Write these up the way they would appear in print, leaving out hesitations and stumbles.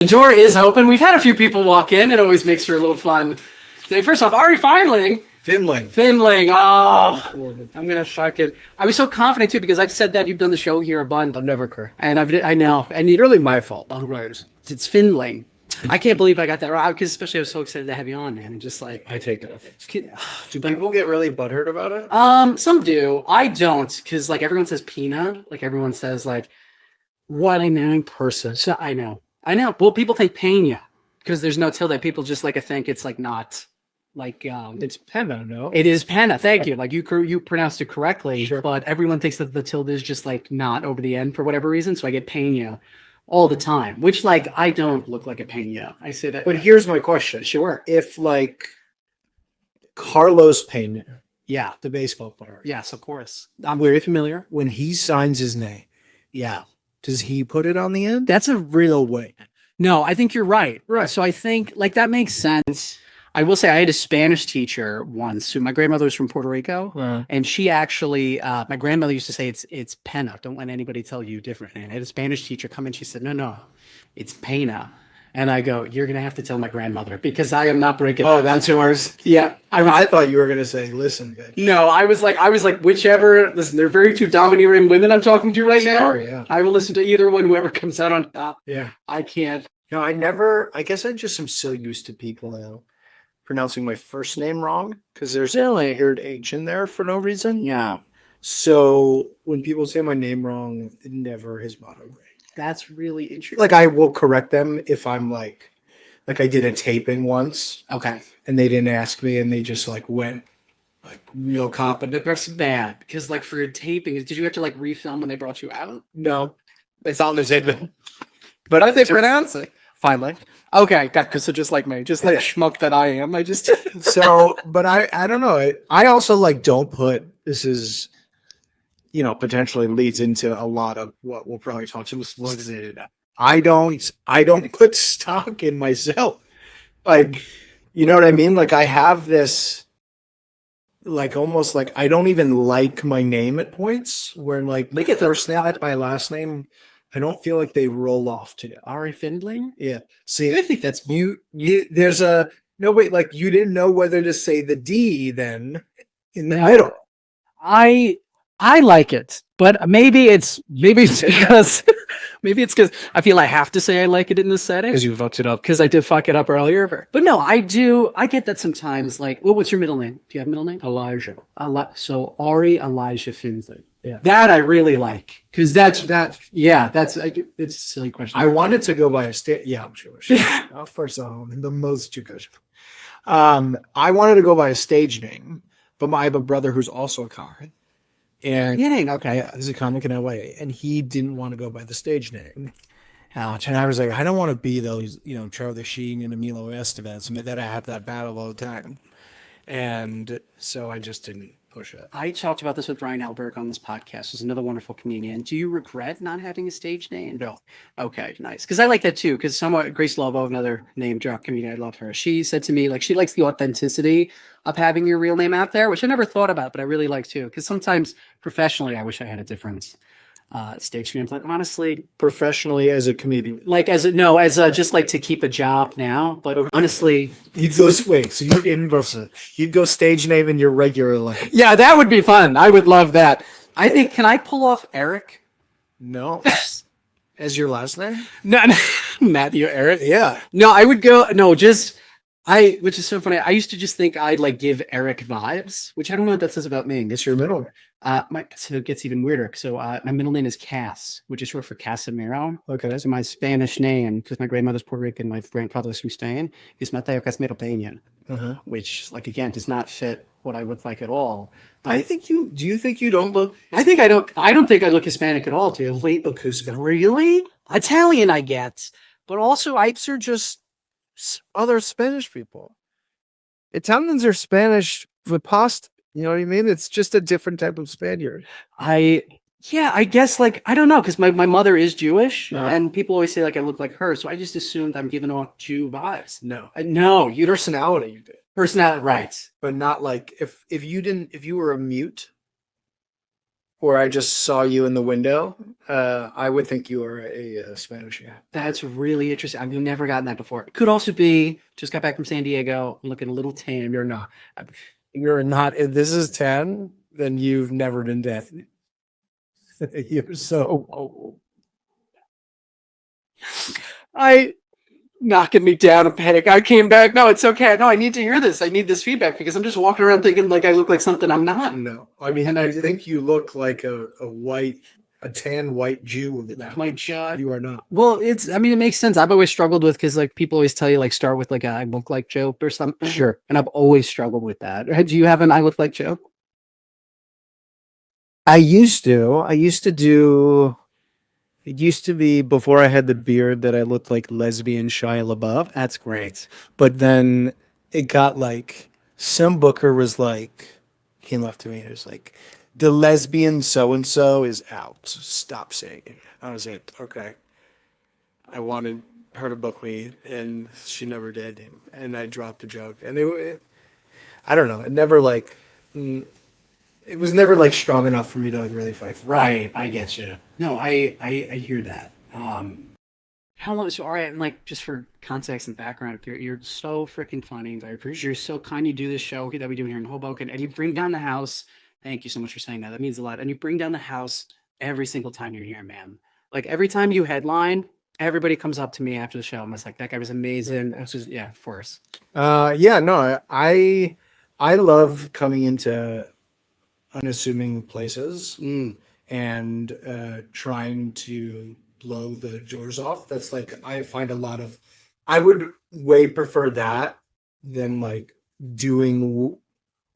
The door is open. We've had a few people walk in. It always makes for a little fun. Today, first off, Ahri Findling. Oh, I'm gonna fucking. I was so confident too because I've said that you've done the show here a bunch. I'll never cry. And I know, and It's really my fault. I'll write. it's Findling. I can't believe I got that right because especially I was so excited to have you on, man. And just like I take it. do People get really butthurt about it? some do. I don't because like everyone says Pina, like everyone says like what a knowing person. So I know. Well, people think Pena because there's no tilde. People just like to think it's like not like It's Penna, no? it is Pena. Thank you. Like you pronounced it correctly, Sure. but everyone thinks that the tilde is just like not over the end for whatever reason. So I get Pena all the time, which like I don't look like a Pena. I say that. But here's my question. Sure. If like Carlos Pena, Yeah. the baseball player, Yes, of course. I'm very familiar. when he signs his name, Yeah. does he put it on the end? That's a real way. No, I think you're right. Right. So I think like that makes sense. I will say I had a Spanish teacher once who my grandmother was from Puerto Rico. And she actually, my grandmother used to say it's pena. Don't let anybody tell you different. And I had a Spanish teacher come in. She said, no, it's pena. And I go, you're going to have to tell my grandmother because I am not breaking. Oh, that's yours? Yeah. I thought you were going to say, listen, bitch. No, I was like, whichever. Listen, they're very two domineering women I'm talking to right now. Sorry, yeah. I will listen to either one, whoever comes out on top. Yeah. I can't. No, I guess I just am so used to people now pronouncing my first name wrong because there's a weird H in there for no reason. Yeah. So when people say my name wrong, it never has bothered me. That's really interesting. Like I will correct them if I'm like I did a taping once Okay. and they didn't ask me and they just like went like real competent. That's bad because, like, for taping, did you have to like refilm when they brought you out? No, it's on the statement. But I think Pronounce it finally. Okay, because so just like me, just like a schmuck that I am, I just so. But I don't know. I also like don't put this is. Potentially leads into a lot of what we'll probably talk to. I don't put stock in myself. Like, you know what I mean? Like I have this, like almost like I don't even like my name at points where like they get first name at my last name. I don't feel like they roll off to Ahri Findling. yeah. See, I think that's mute. There's a no wait. Like you didn't know whether to say the D then in the title. I like it, but maybe it's because I feel I have to say I like it in this setting Because you fucked it up. because I did fuck it up earlier. But no, I do. I get that sometimes. Like, well, what's your middle name? Do you have a middle name? Elijah. So Ahri Elijah Findling. Yeah. That I really like because yeah, it's a silly question. I wanted to go by a state. Yeah, I'm Jewish. First of all, I'm the most Jewish. I wanted to go by a stage name, but I have a brother who's also a comic, and Kidding? Okay. he's a comic in LA, and he didn't want to go by the stage name. And I was like, I don't want to be those, Charlie Sheen and Emilio Estevez, that I have that battle all the time, and so I just didn't push it. I talked about this with Brian Alberg on this podcast. He's another wonderful comedian. Do you regret not having a stage name? No. Okay, nice. Because I like that too. Because Grace Lovo, another name drop comedian, I love her. She said to me, like, she likes the authenticity of having your real name out there, which I never thought about, but I really like too. Because sometimes professionally, I wish I had a different stage name. But honestly, Professionally as a comedian, like just like to keep a job now. But honestly, you'd go wait. So you'd inverse it. You'd go stage name in your regular life. yeah, that would be fun. I would love that. I think. Can I pull off Eric? No, as your last name. No, Matthew Eric. Yeah. No, I would go. No, which is so funny. I used to just think I'd like give Eric vibes, which I don't know what that says about me. It's your middle name. So it gets even weirder. So my middle name is Cass, which is short for Casimiro. Okay. So my Spanish name, because my grandmother's Puerto Rican, my grandfather's from Spain, is Mateo Casimiro Peña, which, like, again, does not fit what I look like at all. I think you. Do you think you don't look? I think I don't. I don't think I look Hispanic at all, too. Wait, look who's gonna. Really? Italian, I get. But also, Ipes are just other Spanish people. Italians are Spanish with pasta. You know what I mean? It's just a different type of Spaniard. Yeah, I guess, like, I don't know, because my mother is Jewish, Uh-huh. and people always say, like, I look like her, so I just assumed I'm giving off Jew vibes. No. No, you don't. Personality, you did. Personality, right. But not like if you were a mute, or I just saw you in the window, I would think you are a Spanish guy. That's really interesting. I've never gotten that before. It could also be just got back from San Diego, looking a little tan. You're not. You're not. If this is 10, then you've never been dead. You're so old. Knocking me down a panic. I came back. No, it's okay. No, I need to hear this. I need this feedback because I'm just walking around thinking like I look like something I'm not. No, I mean, I think you look like a tan white Jew. My jaw. You are not. Well, I mean, it makes sense. I've always struggled with, because like people always tell you like start with like a I look like joke or something. Sure. And I've always struggled with that. Do you have an I look like joke? I used to do. It used to be before I had the beard that I looked like lesbian Shia LaBeouf. That's great. But then it got like, some booker was like, came up to me and was like, the lesbian so-and-so is out. Stop saying it. I was like, okay. I wanted her to book me and she never did. And I dropped the joke. And I don't know. It never like, it was never like strong enough for me to like really fight for. Right, I get you. No, I hear that. How long? So, all right, and like just for context and background, you're so freaking funny. I appreciate you're so kind. You do this show that we do here in Hoboken, and you bring down the house. Thank you so much for saying that. That means a lot. And you bring down the house every single time you're here, man. Like every time you headline, everybody comes up to me after the show and was like, "That guy was amazing." It was just, yeah, of course. Yeah, no, I love coming into unassuming places and trying to blow the doors off. That's like, I find I would way prefer that than like doing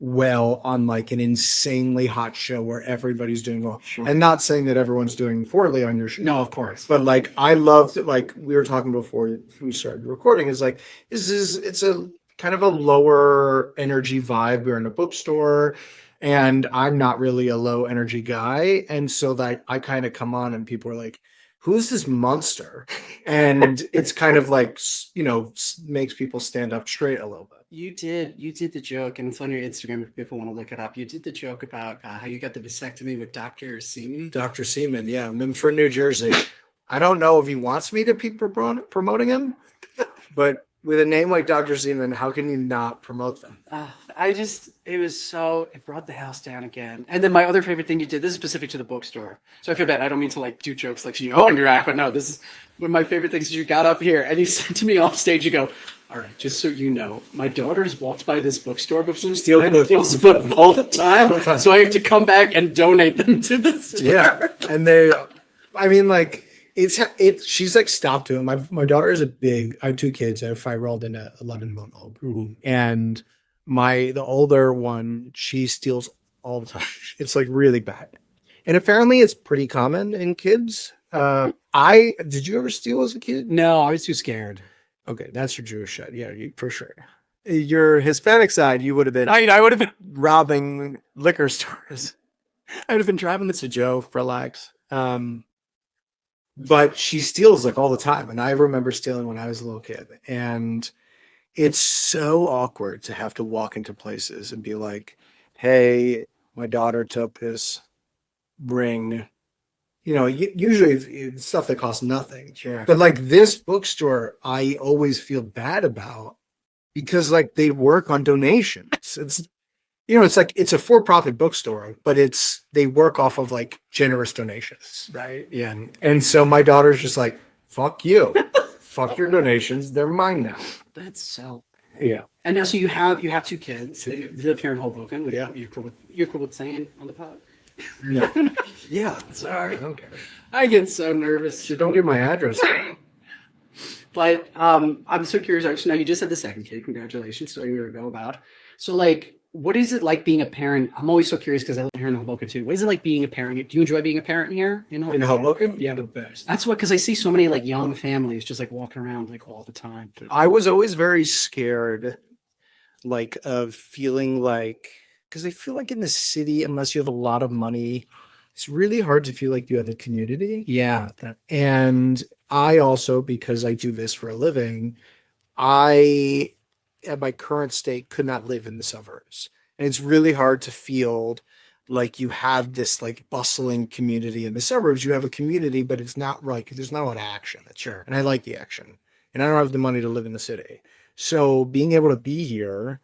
well on like an insanely hot show where everybody's doing well. Sure. And not saying that everyone's doing poorly on your show. No, of course. But like, I love that, like we were talking before we started recording, is like, it's a kind of a lower energy vibe. We're in a bookstore and I'm not really a low energy guy. And so that I kind of come on and people are like, who's this monster? And it's kind of like, makes people stand up straight a little bit. You did the joke, and it's on your Instagram if people want to look it up. You did the joke about how you got the vasectomy with Dr. Seaman. Dr. Seaman, yeah. I'm for New Jersey. I don't know if he wants me to keep promoting him, but with a name like Dr. Seaman, how can you not promote them? It brought the house down again. And then my other favorite thing you did, this is specific to the bookstore. So I feel bad. I don't mean to like do jokes like you on your act, but no, this is one of my favorite things. You got up here and you said to me off stage, you go, all right, just so you know, my daughter's walked by this bookstore before, steals books all the time. So I have to come back and donate them to the store. Yeah. And she's like stopped doing it. My daughter is I have two kids. I have a 5-year-old and a 11-month-old. Mm-hmm. And the older one, she steals all the time. It's like really bad. And apparently it's pretty common in kids. Did you ever steal as a kid? No, I was too scared. Okay, that's your Jewish side. Yeah, for sure. Your Hispanic side, you would have been. I would have been robbing liquor stores. I would have been driving this to Joe for relax. But she steals like all the time, and I remember stealing when I was a little kid. And it's so awkward to have to walk into places and be like, "Hey, my daughter took this ring." Usually it's stuff that costs nothing. Sure. But like this bookstore, I always feel bad about because like they work on donations. It's like it's a for-profit bookstore, but they work off of like generous donations. Right. Yeah. And so my daughter's just like, fuck you. Fuck your donations. They're mine now. That's so. Yeah. And now, so you have two kids. They live here in Hoboken. Yeah. You're cool with saying on the pod? Yeah. Yeah. Sorry. Okay. I get so nervous. So don't give my address. But I'm so curious. Actually, now you just had the second kid. Congratulations. So a year ago about. So like, what is it like being a parent? I'm always so curious because I live here in Hoboken too. What is it like being a parent? Do you enjoy being a parent here in Hoboken? In Hoboken? Yeah, the best. That's what, because I see so many like young families just like walking around like all the time. I was always very scared, like of feeling like, because I feel like in the city, unless you have a lot of money, it's really hard to feel like you have a community. Yeah. And I also, because I do this for a living, I, at my current state, could not live in the suburbs. And it's really hard to feel like you have this like bustling community. In the suburbs, you have a community, but it's not like there's not a lot of action. Sure. And I like the action. And I don't have the money to live in the city. So being able to be here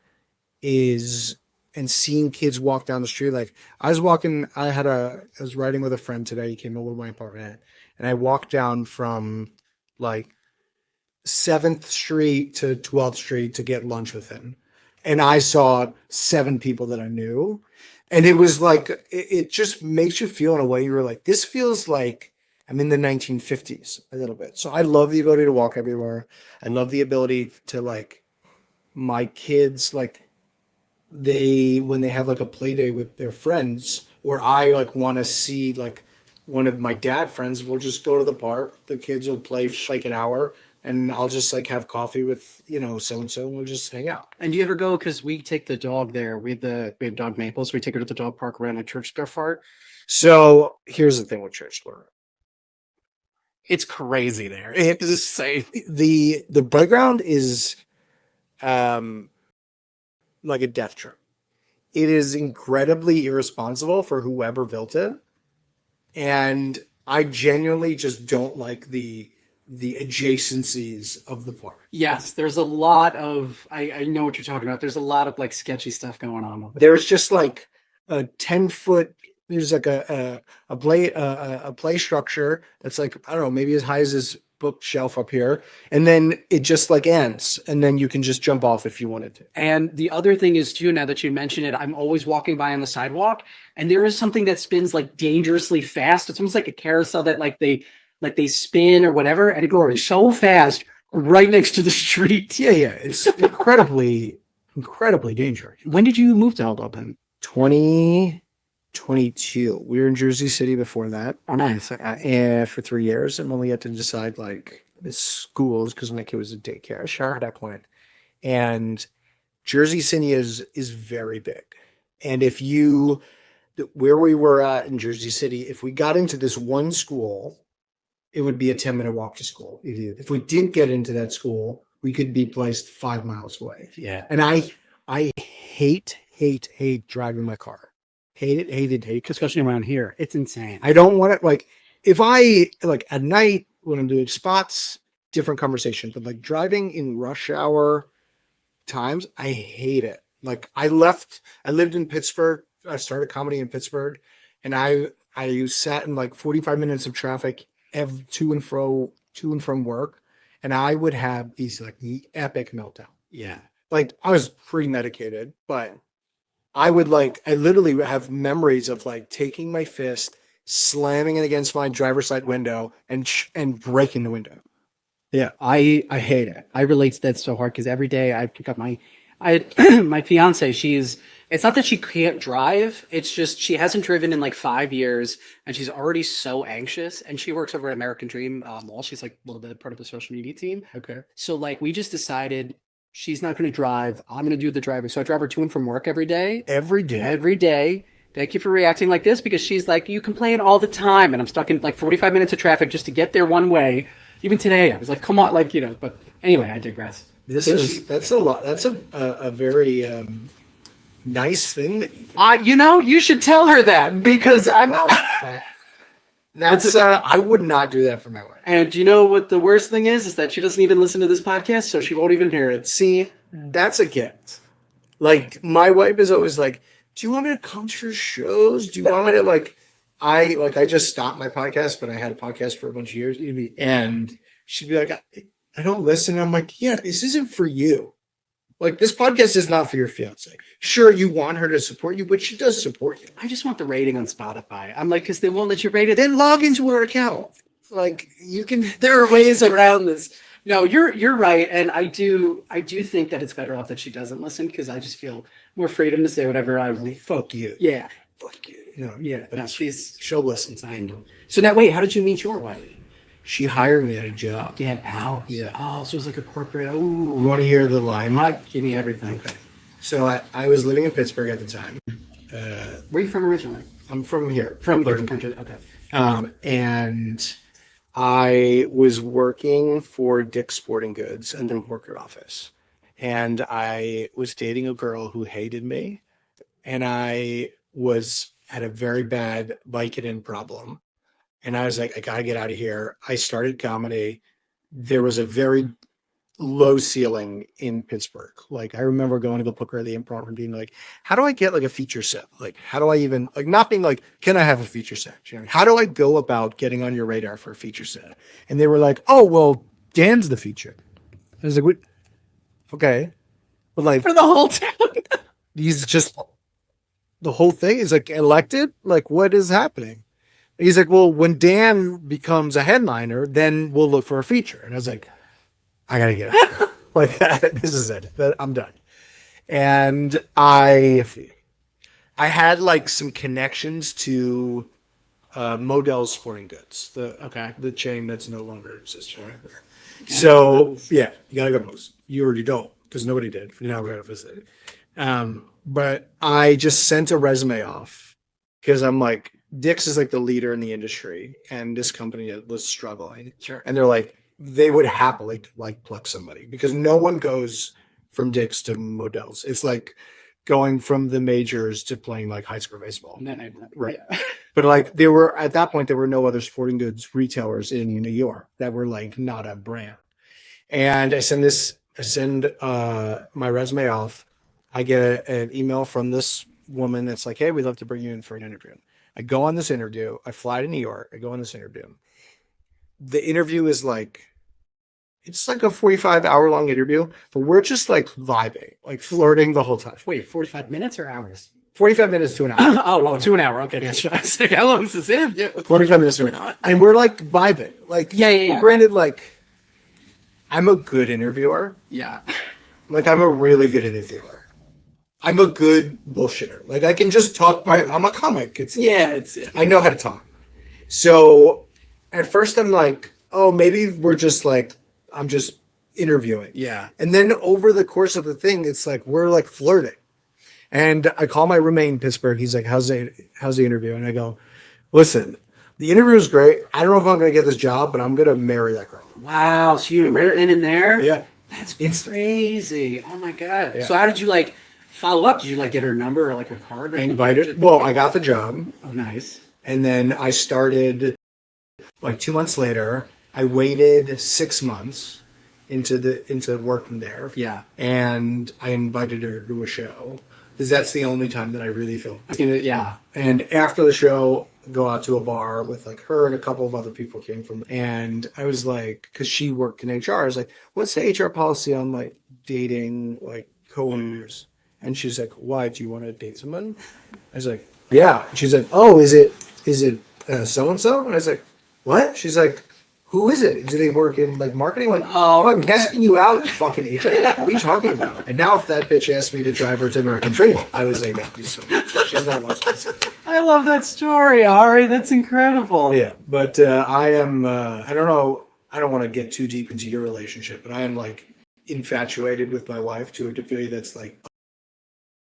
is and seeing kids walk down the street. Like I was riding with a friend today. He came over to my apartment and I walked down from like 7th Street to 12th Street to get lunch with him. And I saw 7 people that I knew. And it was like, it just makes you feel in a way you were like, this feels like I'm in the 1950s a little bit. So I love the ability to walk everywhere. I love the ability to like, my kids, like when they have like a play day with their friends, or I like want to see like one of my dad friends, we'll just go to the park. The kids will play for like an hour and I'll just like have coffee with, so-and-so and we'll just hang out. And do you ever go, because we take the dog there, we have dog Maples, we take her to the dog park around at Church Square Fart. So here's the thing with Church Square. It's crazy there. It's insane. The playground is like a death trap. It is incredibly irresponsible for whoever built it. And I genuinely just don't like the adjacencies of the park. Yes, there's a lot of, I know what you're talking about. There's a lot of like sketchy stuff going on. There's just like a 10-foot, there's like a play structure that's like, I don't know, maybe as high as this bookshelf up here. And then it just like ends. And then you can just jump off if you wanted to. And the other thing is too, now that you mention it, I'm always walking by on the sidewalk and there is something that spins like dangerously fast. It's almost like a carousel that like they spin or whatever, and it goes so fast right next to the street. Yeah. It's incredibly dangerous. When did you move to Aldopen? 2022. We were in Jersey City before that. Oh, nice. For 3 years. And when we had to decide like the schools, because my kid was in daycare, at that point. And Jersey City is very big. And where we were at in Jersey City, if we got into this one school, it would be a 10-minute walk to school. If we didn't get into that school, we could be placed 5 miles away. Yeah. And I hate driving my car. Hate it. Especially around here. It's insane. I don't want it. Like, if I, like, at night when I'm doing spots, different conversation. But, like, driving in rush hour times, I hate it. Like, I lived in Pittsburgh. I started comedy in Pittsburgh. And I sat in, like, 45 minutes of traffic to and from work. And I would have these, like, epic meltdown. Yeah. Like, I was pre-medicated, but I literally have memories of like taking my fist, slamming it against my driver's side window and breaking the window. Yeah. I hate it. I relate to that so hard because every day I pick up my fiance, it's not that she can't drive. It's just, she hasn't driven in like 5 years and she's already so anxious, and she works over at American Dream Mall. She's like a little bit part of the social media team. Okay. So like we just decided she's not going to drive. I'm going to do the driving. So I drive her to and from work every day. Every day. Thank you for reacting like this, because she's like, you complain all the time. And I'm stuck in like 45 minutes of traffic just to get there one way. Even today, I was like, come on, like, but anyway, I digress. That's a lot. That's a very nice thing. You should tell her that, because I'm not. I would not do that for my wife. And do you know what the worst thing is that she doesn't even listen to this podcast, so she won't even hear it. See, that's a gift. Like, my wife is always like, do you want me to come to your shows? Do you want me to I just stopped my podcast, but I had a podcast for a bunch of years. And she'd be like, I don't listen. I'm like, yeah, this isn't for you. Like, this podcast is not for your fiance. Sure, you want her to support you, but she does support you. I just want the rating on Spotify. I'm like, because they won't let you rate it. Then log into her account. Like, there are ways around this. No, you're right. And I do think that it's better off that she doesn't listen, because I just feel more freedom to say whatever I want. Fuck you. Yeah. Fuck you. No, she'll listen. I know. So now, wait, how did you meet your wife? She hired me at a job. Get out. Yeah. Oh, so it was like a corporate. You want to hear the line? Give me everything. Okay. So I was living in Pittsburgh at the time. Where are you from originally? I'm from here. From here. Okay. And I was working for Dick's Sporting Goods in the corporate office. And I was dating a girl who hated me. And I was had a very bad Vicodin problem. And I was like, I gotta get out of here. I started comedy. There was a very low ceiling in Pittsburgh. Like I remember going to the Booker of the Improv and being like, how do I get like a feature set? Like, how do I even like not being like, can I have a feature set? You know, how do I go about getting on your radar for a feature set? And they were like, oh, well, Dan's the feature. I was like, what? Okay. But like For the whole town. he's just the whole thing is like elected. Like, what is happening? He's like, well, when Dan becomes a headliner, then we'll look for a feature. And I was like, I gotta get out. Like that. This is it. I'm done. And I had like some connections to Modell's Sporting Goods, the chain that's no longer existing. So yeah, you gotta go post. You already don't because nobody did. You're not gonna visit. But I just sent a resume off because I'm like, Dick's is like the leader in the industry, and this company was struggling. Sure. And they're like, they would happily like pluck somebody because no one goes from Dick's to Modell's. It's like going from the majors to playing like high school baseball. Right. Yeah. But like there were at that point there were no other sporting goods retailers in New York that were like not a brand. And I send my resume off. I get an email from this woman that's like, hey, we'd love to bring you in for an interview. I go on this interview. I fly to New York. I go on this interview. The interview is like, it's like a 45-hour long interview, but we're just like vibing, like flirting the whole time. Wait, 45 minutes or hours? 45 minutes to an hour. Oh, well, to an hour. Okay. Yeah. How long is this interview? 45 minutes to an hour. And we're like vibing. Like, Yeah. Granted, like, I'm a good interviewer. Yeah. Like, I'm a really good interviewer. I'm a good bullshitter. Like, I can just talk I'm a comic. I know how to talk. So at first I'm like, oh, maybe we're just like, I'm just interviewing. Yeah. And then over the course of the thing, it's like, we're like flirting. And I call my roommate in Pittsburgh. He's like, how's the interview? And I go, listen, the interview is great. I don't know if I'm going to get this job, but I'm going to marry that girl. Wow. So you were in there? Yeah. It's crazy. Oh my God. Yeah. So how did you like follow up? Did you like get her number or like her card? I invited. Well, I got the job. Oh, nice. And then I started like 2 months later. I waited 6 months into working there. Yeah. And I invited her to a show because that's the only time that I really feel. Yeah. And after the show, go out to a bar with like her and a couple of other people came from. And I was like, because she worked in HR, I was like, what's the HR policy on like dating like coworkers? And she's like, why, do you want to date someone? I was like, yeah. She's like, oh, is it so-and-so? And I was like, what? She's like, who is it? Do they work in like marketing? Like, oh, I'm guessing you out, fucking HR. What are you talking about? And now if that bitch asked me to drive her to American Dream, I was like, that'd be so much. She has that much. I love that story, Ahri. That's incredible. Yeah, but I am, I don't know, I don't want to get too deep into your relationship, but I am like infatuated with my wife to a degree that's like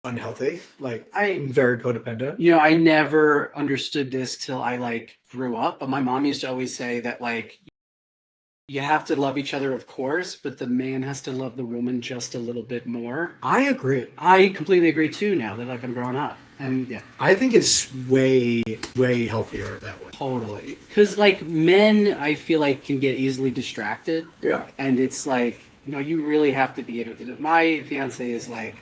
unhealthy. Like I'm very codependent. You know, I never understood this till I like grew up, but my mom used to always say that like you have to love each other, of course, but the man has to love the woman just a little bit more. I agree. I completely agree too now that I've been growing up. And yeah. I think it's way, way healthier that way. Totally. Because like men, I feel like can get easily distracted. Yeah. And it's like, you know, you really have to be able to. My fiance is like,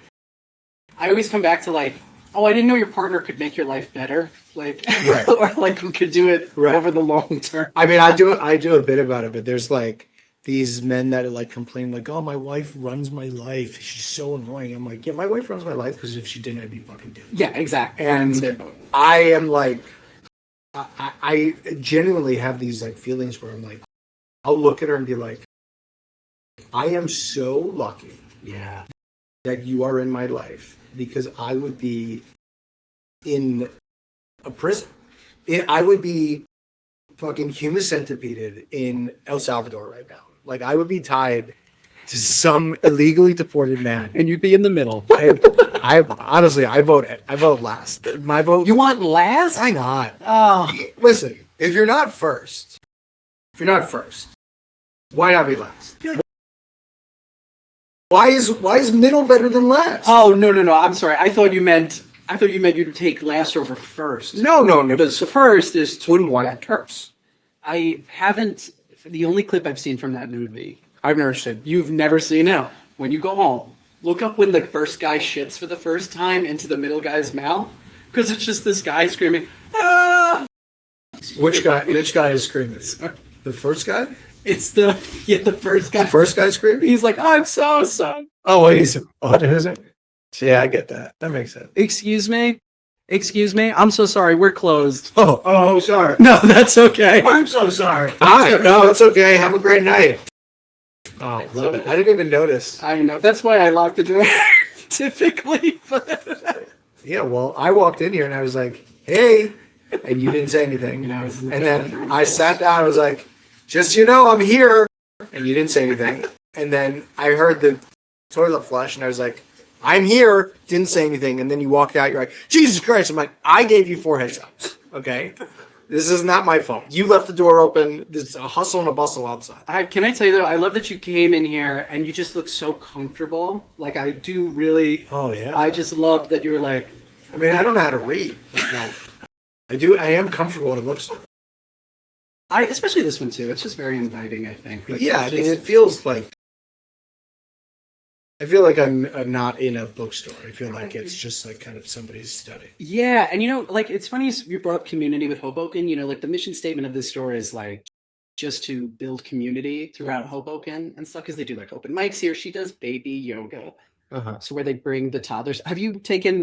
I always come back to like, oh, I didn't know your partner could make your life better, like, right. or like who could do it over the long term. I mean, I do a bit about it, but there's like these men that like complain like, oh, my wife runs my life. She's so annoying. I'm like, yeah, my wife runs my life because if she didn't, I'd be fucking dead. Yeah, exactly. And I am like, I genuinely have these like feelings where I'm like, I'll look at her and be like, I am so lucky. Yeah. That you are in my life because I would be in a prison. I would be fucking human centipeded in El Salvador right now. Like I would be tied to some illegally deported man. And you'd be in the middle. I honestly, I vote last. My vote. You want last? Why not? Oh. Listen, if you're not first, why not be last? Why is middle better than last? Oh, no. I'm sorry. I thought you meant I thought you meant you'd take last over first. No. Because the first is Twin One Curse. I haven't. The only clip I've seen from that movie, I've never seen. You've never seen it. When you go home, look up when the first guy shits for the first time into the middle guy's mouth, because it's just this guy screaming, "Ah!" Which guy is screaming? The first guy? It's the first guy. The first guy screaming? He's like, "I'm so sorry." Oh, wait. What is it? Yeah, I get that. That makes sense. Excuse me. I'm so sorry. We're closed. Oh, sorry. No, that's okay. I'm so sorry. Hi. No, it's okay. Have a great night. Oh, love it. I didn't even notice. I know. That's why I locked the door. Typically, but Yeah, well, I walked in here and I was like, hey, and you didn't say anything. you know, And then I sat down, I was like, just so you know, I'm here. And you didn't say anything. And then I heard the toilet flush and I was like, I'm here. Didn't say anything. And then you walked out, you're like, Jesus Christ. I'm like, I gave you 4 heads-ups. Okay? This is not my fault. You left the door open. There's a hustle and a bustle outside. can I tell you though? I love that you came in here and you just look so comfortable. Like I do really. Oh, yeah. I just love that you're like. I mean, I don't know how to read. No. I am comfortable in a bookstore. Especially this one too. It's just very inviting. I think. Like, Yeah, it's just- it feels like. I feel like I'm not in a bookstore. I feel like it's just like kind of somebody's study. Yeah, and you know, like it's funny you brought up community with Hoboken. You know, like the mission statement of this store is like just to build community throughout Hoboken and stuff because they do like open mics here. She does baby yoga. Uh-huh. So where they bring the toddlers. Have you taken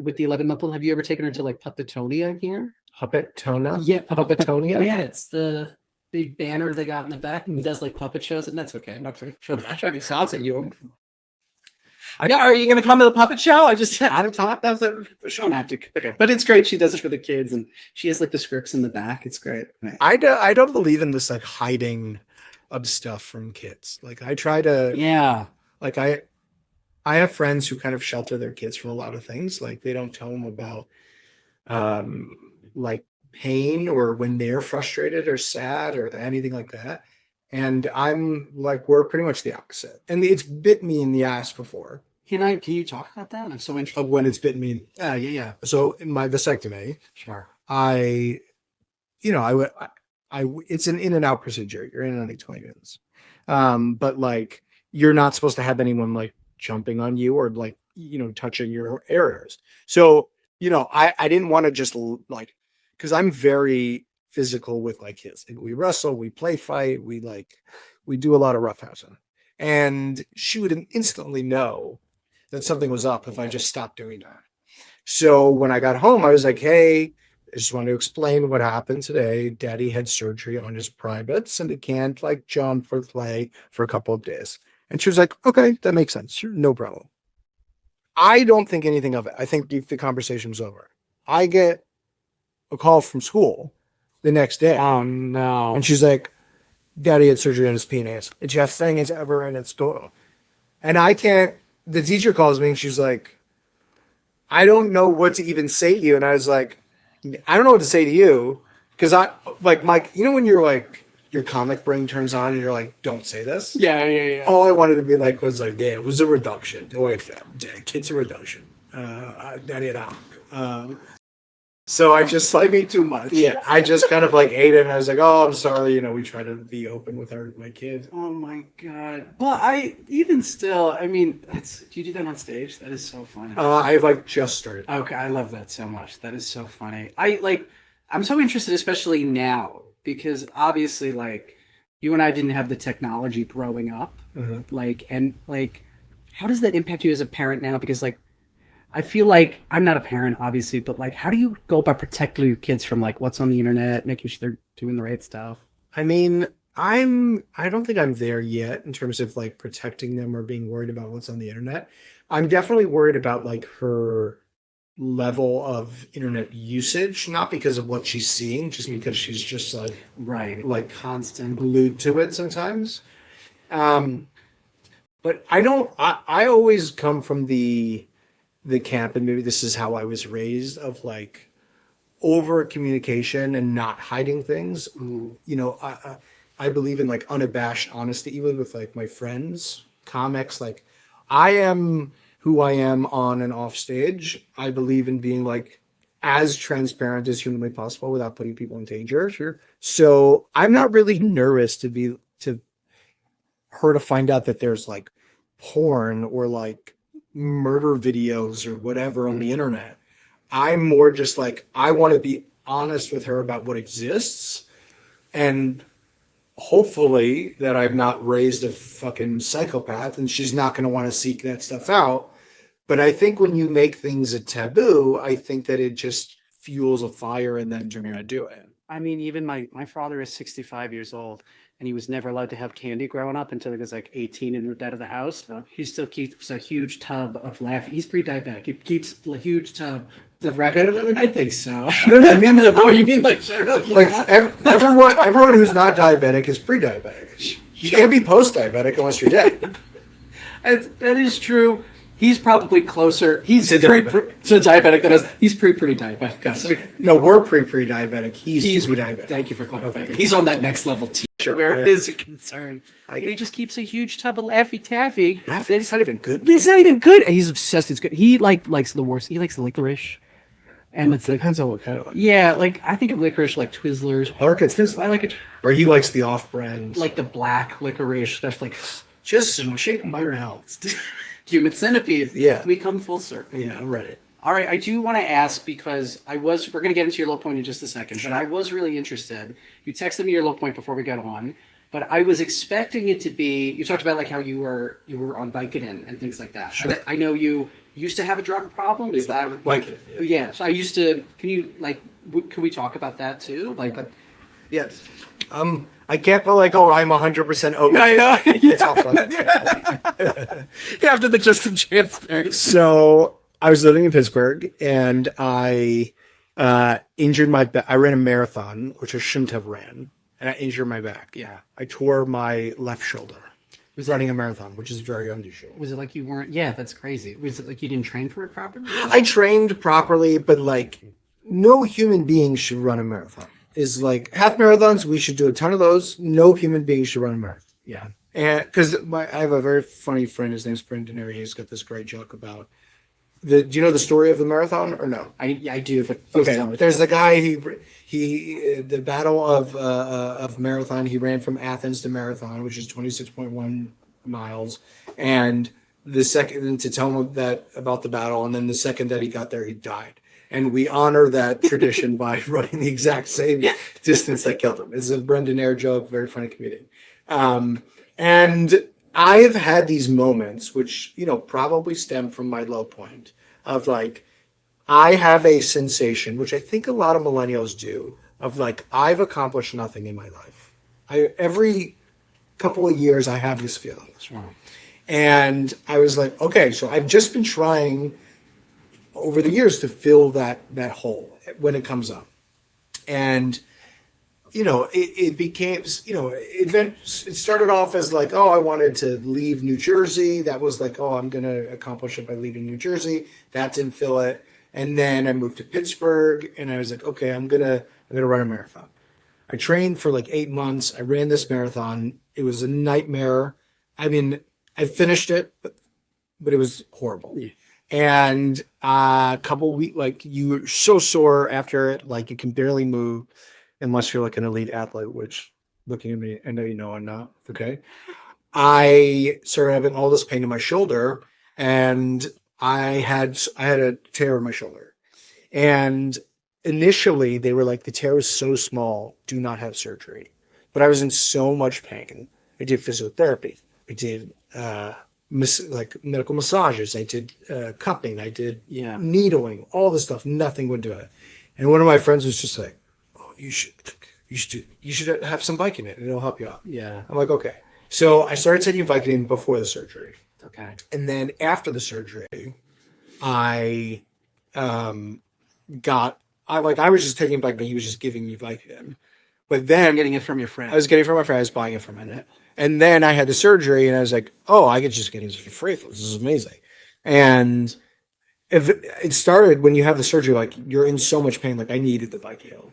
with the 11-month-old? Have you ever taken her to like Puppetonia here? Puppetona? Yeah, Puppetonia? yeah, it's the big banner they got in the back and he does like puppet shows, and that's okay. I'm not going to show that. Trying to sound at you. Yeah, are you going to come to the puppet show? I just out of time. That was a show. Have to. Okay. But it's great. She does it for the kids, and she has like the scripts in the back. It's great. I don't believe in this like hiding of stuff from kids. Like I try to Yeah. like I have friends who kind of shelter their kids from a lot of things. Like they don't tell them about like pain or when they're frustrated or sad or anything like that. And I'm like, we're pretty much the opposite. And it's bit me in the ass before. Can you talk about that? I'm so interested. Of when it's bitten me. Yeah. So in my vasectomy, Sure. it's an in and out procedure. You're in like 20 minutes. But like, you're not supposed to have anyone like jumping on you or like, touching your areas. So, I didn't want to just like, cause I'm very physical with like kids. We wrestle, we play fight, we do a lot of roughhousing, and she would instantly know that something was up if I just stopped doing that. So when I got home, I was like, hey, I just want to explain what happened today. Daddy had surgery on his privates and he can't like jump or play for a couple of days. And she was like, okay, that makes sense. Sure, no problem. I don't think anything of it. I think the conversation was over. I get a call from school the next day. Oh no. And she's like, Daddy had surgery on his penis. It's the best thing it's ever in its door. And the teacher calls me and she's like, I don't know what to even say to you. And I was like, I don't know what to say to you. Cause Mike, when you're like, your comic brain turns on and you're like, don't say this. Yeah. All I wanted to be like was like, yeah, it was a reduction. Kids a reduction. Daddy had So I just like me too much. Yeah, I just kind of like ate it and I was like, oh, I'm sorry. We try to be open with my kids. Oh my god. Well, do you do that on stage? That is so funny. I've like just started. Okay, I love that so much. That is so funny. I'm so interested, especially now, because obviously, like, you and I didn't have the technology growing up. Mm-hmm. How does that impact you as a parent now? Because, like, I feel like I'm not a parent, obviously, but like, how do you go about protecting your kids from like what's on the internet, making sure they're doing the right stuff? I mean, I don't think I'm there yet in terms of like protecting them or being worried about what's on the internet. I'm definitely worried about like her level of internet usage, not because of what she's seeing, just because she's just like constant glued to it sometimes. But I always come from the camp, and maybe this is how I was raised, of like over communication and not hiding things. I believe in like unabashed honesty, even with like my friends, comics. Like I am who I am on and off stage. I believe in being like as transparent as humanly possible without putting people in danger. Sure. So I'm not really nervous to her to find out that there's like porn or like murder videos or whatever on the internet. I'm more just like, I want to be honest with her about what exists, and hopefully that I've not raised a fucking psychopath and she's not going to want to seek that stuff out. But I think when you make things a taboo, I think that it just fuels a fire in them to want to do it. I mean, even my father is 65 years old, and he was never allowed to have candy growing up until he was like 18 and moved out of the house. He still keeps a huge tub of laughing. He's pre-diabetic. He keeps a huge tub of rabbit. I think so. I mean, what you mean, like everyone who's not diabetic is pre-diabetic. You can't be post-diabetic unless you're dead. That is true. He's probably closer. He's to diabetic than us. He's pretty diabetic. No, we're pre-diabetic. He's pre-diabetic. Thank you for clarifying. He's on that next level tier where it is a concern. He just keeps a huge tub of Laffy Taffy. It's not even good. It's not even good. He's obsessed. It's good. He likes the worst. He likes the licorice. And it's like, Depends on what kind of. yeah, like I think of licorice like Twizzlers. I like it. Or he likes the off-brand. Like the black licorice. That's like just shake them by your house. Human centipede. Yeah. We come full circle. Yeah, I read it. All right, I do want to ask because we're going to get into your low point in just a second, but I was really interested. You texted me your low point before we got on, but I was expecting it to be, you talked about like how you were on Vicodin and things like that. Sure. I know you used to have a drug problem. Is that Vicodin, yeah. So I used to, can we talk about that too? Yes. I can't feel like, oh, I'm 100% okay. I know. It's all fun. After the just some transparency. So I was living in Pittsburgh, and I injured my back. I ran a marathon, which I shouldn't have ran, and I injured my back. Yeah. I tore my left shoulder. I was running a marathon, which is very unusual. Was it like you weren't? Yeah, that's crazy. Was it like you didn't train for it properly? I trained properly, but like no human being should run a marathon. Is like half marathons, we should do a ton of those. No human being should run a marathon. Yeah. And because I have a very funny friend, his name's Brendan Airy. He's got this great joke about do you know the story of the marathon or no? I do, but okay. There's the guy the battle of marathon. He ran from Athens to Marathon, which is 26.1 miles, and the second to tell him that about the battle, and then the second that he got there, he died. And we honor that tradition by running the exact same distance that killed him. It's a Brendan Air joke, very funny comedian. And I have had these moments, which, probably stem from my low point of like, I have a sensation, which I think a lot of millennials do, of like, I've accomplished nothing in my life. Every couple of years, I have this feeling. Sure. And I was like, okay, so I've just been trying over the years to fill that hole when it comes up. And, it became, it started off as like, oh, I wanted to leave New Jersey. That was like, oh, I'm going to accomplish it by leaving New Jersey. That didn't fill it. And then I moved to Pittsburgh, and I was like, okay, I'm going to run a marathon. I trained for like 8 months. I ran this marathon. It was a nightmare. I mean, I finished it, but it was horrible. Yeah. And a couple weeks, like you're so sore after it, like you can barely move unless you're like an elite athlete, which looking at me, I know you know I'm not. Okay. I started having all this pain in my shoulder, and I had a tear in my shoulder. And initially they were like, the tear is so small, do not have surgery. But I was in so much pain. I did physiotherapy. I did, medical massages. I did cupping. I did needling, all this stuff. Nothing would do it. And one of my friends was just like, "Oh, you should have some Vicodin. It'll help you out." Yeah. I'm like, okay. So I started taking Vicodin before the surgery. Okay. And then after the surgery, I was just taking Vicodin. He was just giving me Vicodin. But then getting it from your friend. I was getting it from my friend. I was buying it from him. And then I had the surgery, and I was like, oh, I could just get it for free. This is amazing. And it started when you have the surgery, like you're in so much pain, like I needed the Vicodin.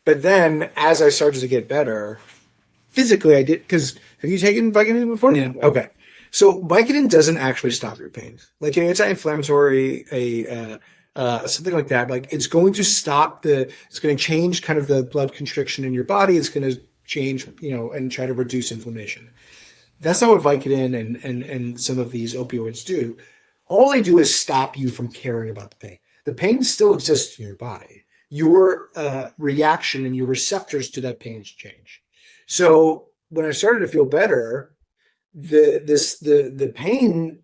But then as I started to get better, physically I did, because have you taken Vicodin before? Yeah. Okay. So Vicodin doesn't actually stop your pain. Like an anti-inflammatory, something like that. Like it's going to it's going to change kind of the blood constriction in your body. It's going to change, and try to reduce inflammation. That's not what Vicodin and some of these opioids do. All they do is stop you from caring about the pain. The pain still exists in your body. Your reaction and your receptors to that pain change. So when I started to feel better, the pain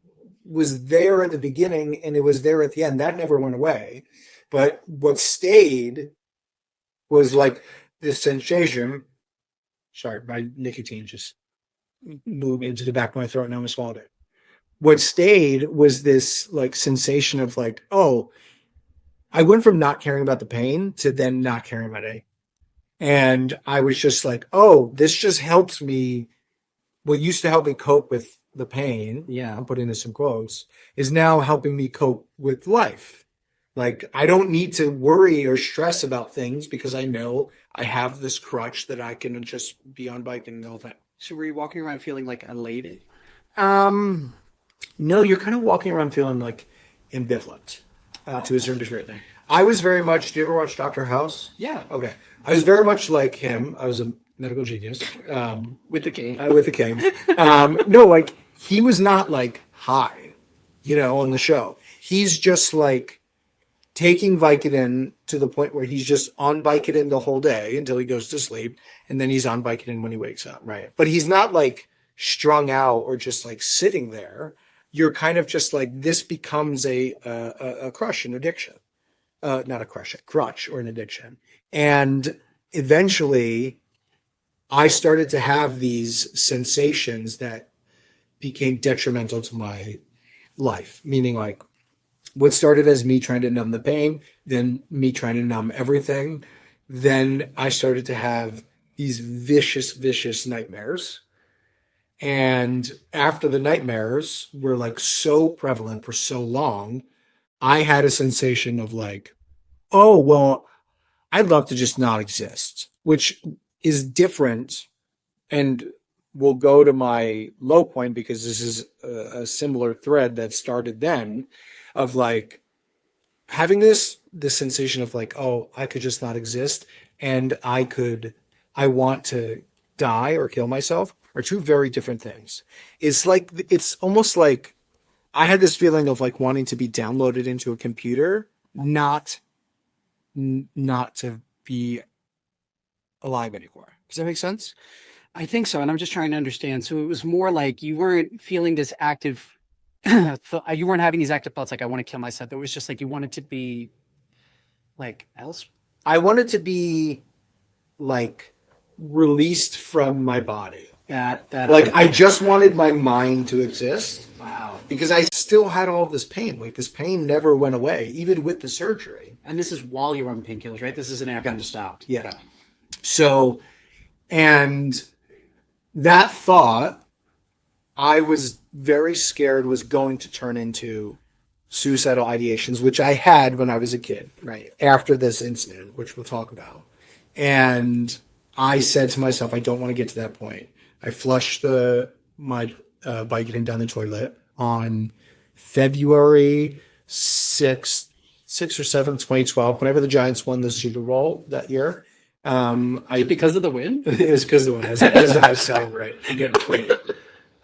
was there at the beginning and it was there at the end. That never went away. But what stayed was like this sensation. Sorry, my nicotine just moved into the back of my throat and I almost swallowed it. What stayed was this like sensation of like, oh, I went from not caring about the pain to then not caring about it. And I was just like, oh, this just helps me. What used to help me cope with the pain, I'm putting this in quotes, is now helping me cope with life. Like, I don't need to worry or stress about things because I know I have this crutch that I can just be on bike and all that. So were you walking around feeling like elated? No, you're kind of walking around feeling like ambivalent to a certain degree. I was very much, do you ever watch Dr. House? Yeah. Okay. I was very much like him. I was a medical genius. With the cane. With the cane. No, like, he was not like high, on the show. He's just like taking Vicodin to the point where he's just on Vicodin the whole day until he goes to sleep. And then he's on Vicodin when he wakes up. Right. But he's not like strung out or just like sitting there. You're kind of just like, this becomes a crush, an addiction. Not a crush, a crutch or an addiction. And eventually I started to have these sensations that became detrimental to my life, meaning like what started as me trying to numb the pain, then me trying to numb everything. Then I started to have these vicious nightmares. And after the nightmares were like so prevalent for so long, I had a sensation of like, oh, well, I'd love to just not exist, which is different. And we'll go to my low point because this is a similar thread that started then of like having this sensation of like, oh, I could just not exist. And I want to die or kill myself are two very different things. It's almost like I had this feeling of like wanting to be downloaded into a computer, not to be alive anymore. Does that make sense? I think so. And I'm just trying to understand. So it was more like you weren't feeling this active, you weren't having these active thoughts like, I want to kill myself. It was just like you wanted to be like else. I wanted to be like released from my body. I just wanted my mind to exist. Wow. Because I still had all this pain. Like this pain never went away, even with the surgery. And this is while you were on painkillers, right? This isn't after you stopped. Yeah. So, and that thought, I was very scared was going to turn into suicidal ideations, which I had when I was a kid. Right. After this incident, which we'll talk about. And I said to myself, I don't want to get to that point. I flushed my Vicodin down the toilet on February 6th or 7th, 2012, whenever the Giants won the Super Bowl that year. Because of the win? It was because of the win. I was celebrating.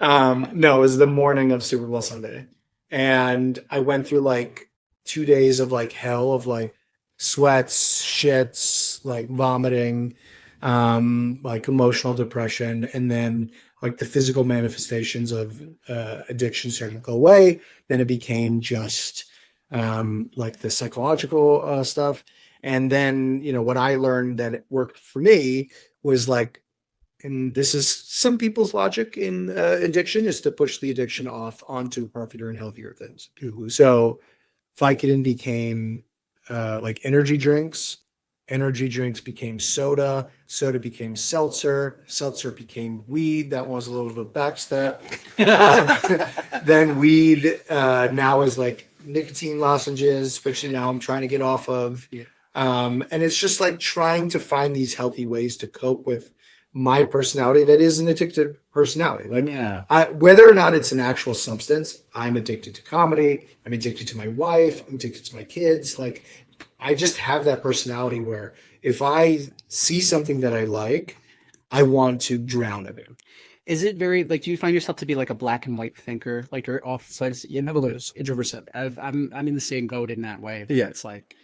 No, it was the morning of Super Bowl Sunday. And I went through like 2 days of like hell of like sweats, shits, like vomiting, like emotional depression, and then like the physical manifestations of addiction started to go away. Then it became just like the psychological stuff. And then, what I learned that it worked for me was like, and this is some people's logic in addiction, is to push the addiction off onto healthier and healthier things. So Vicodin became like energy drinks. Energy drinks became soda. Soda became seltzer. Seltzer became weed. That was a little bit of a backstep. Then weed now is like nicotine lozenges, which now I'm trying to get off of. Yeah. And it's just like trying to find these healthy ways to cope with my personality that is an addicted personality. Like, Yeah. whether or not it's an actual substance, I'm addicted to comedy. I'm addicted to my wife. I'm addicted to my kids. Like, I just have that personality where if I see something that I like, I want to drown it in. Is it very like? Do you find yourself to be like a black and white thinker? Like you're off sides. You never lose. Introvert. I'm in the same boat in that way. Yeah. It's like,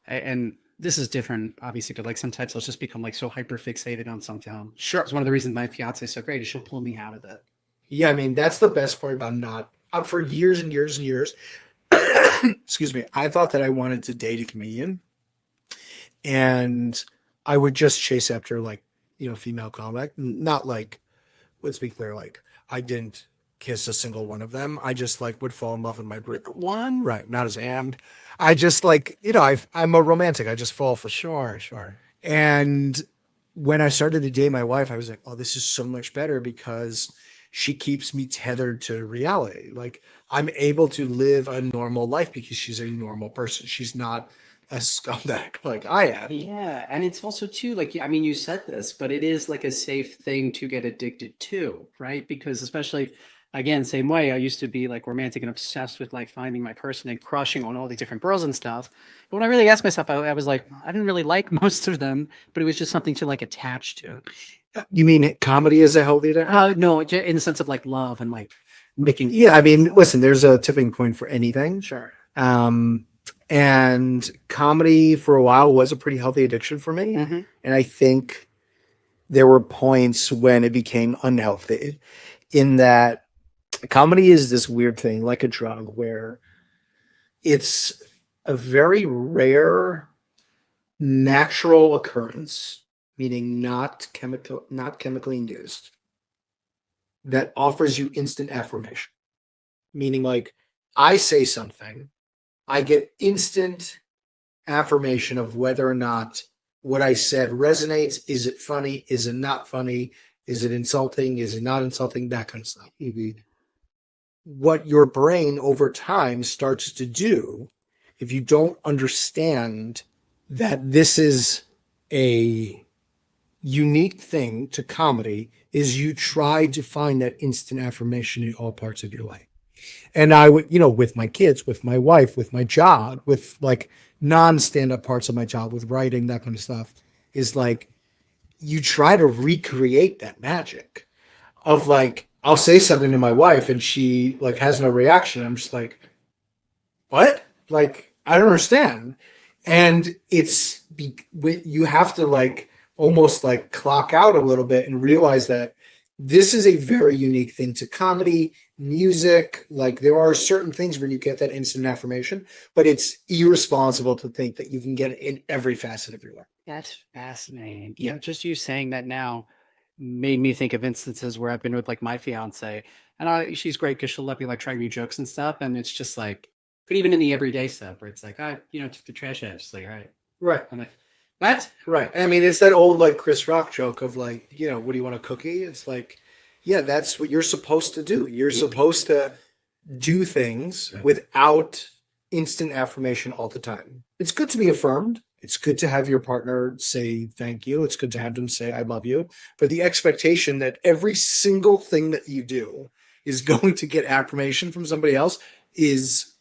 and this is different, obviously. But like sometimes I'll just become like so hyper fixated on something. Sure. It's one of the reasons my fiance is so great. Is she'll pull me out of that. Yeah, I mean, that's the best part about not. For years and years and years, excuse me, I thought that I wanted to date a comedian. And I would just chase after, like, female comic. Not like, let's be clear, like, I didn't kiss a single one of them. I just, like, would fall in love with my one. Right, not as and. I just, like, I'm a romantic. I just fall for Sure. And when I started to date my wife, I was like, oh, this is so much better because she keeps me tethered to reality. Like, I'm able to live a normal life because she's a normal person. She's not a scumbag like I am. Yeah, and it's also too like I mean you said this, but it is like a safe thing to get addicted to, right? Because especially again, same way I used to be like romantic and obsessed with like finding my person and crushing on all these different girls and stuff. But when I really asked myself, I was like, I didn't really like most of them, but it was just something to like attach to. You mean comedy is a healthy thing? No, in the sense of like love and like making. Yeah, I mean, listen, there's a tipping point for anything. Sure. And comedy for a while was a pretty healthy addiction for me. Mm-hmm. And I think there were points when it became unhealthy in that comedy is this weird thing, like a drug, where it's a very rare natural occurrence, meaning not chemically induced, that offers you instant affirmation. Meaning, like, I say something, I get instant affirmation of whether or not what I said resonates. Is it funny? Is it not funny? Is it insulting? Is it not insulting? That kind of stuff. What your brain over time starts to do, if you don't understand that this is a unique thing to comedy, is you try to find that instant affirmation in all parts of your life. And I would, with my kids, with my wife, with my job, with like non-stand-up parts of my job, with writing, that kind of stuff, is like you try to recreate that magic of like, I'll say something to my wife and she like has no reaction. I'm just like, what? Like, I don't understand. And you have to like almost like clock out a little bit and realize that this is a very unique thing to comedy, music. Like, there are certain things where you get that instant affirmation, but it's irresponsible to think that you can get it in every facet of your life. That's fascinating. Yeah, just you saying that now made me think of instances where I've been with like my fiance, and she's great because she'll let me like try new jokes and stuff, and it's just like, but even in the everyday stuff where it's like, I took the trash out, it's like, all right, Right. I'm like, what? Right. I mean, it's that old like Chris Rock joke of like, what do you want, a cookie? It's like, yeah, that's what you're supposed to do. You're supposed to do things without instant affirmation all the time. It's good to be affirmed. It's good to have your partner say thank you. It's good to have them say I love you. But the expectation that every single thing that you do is going to get affirmation from somebody else is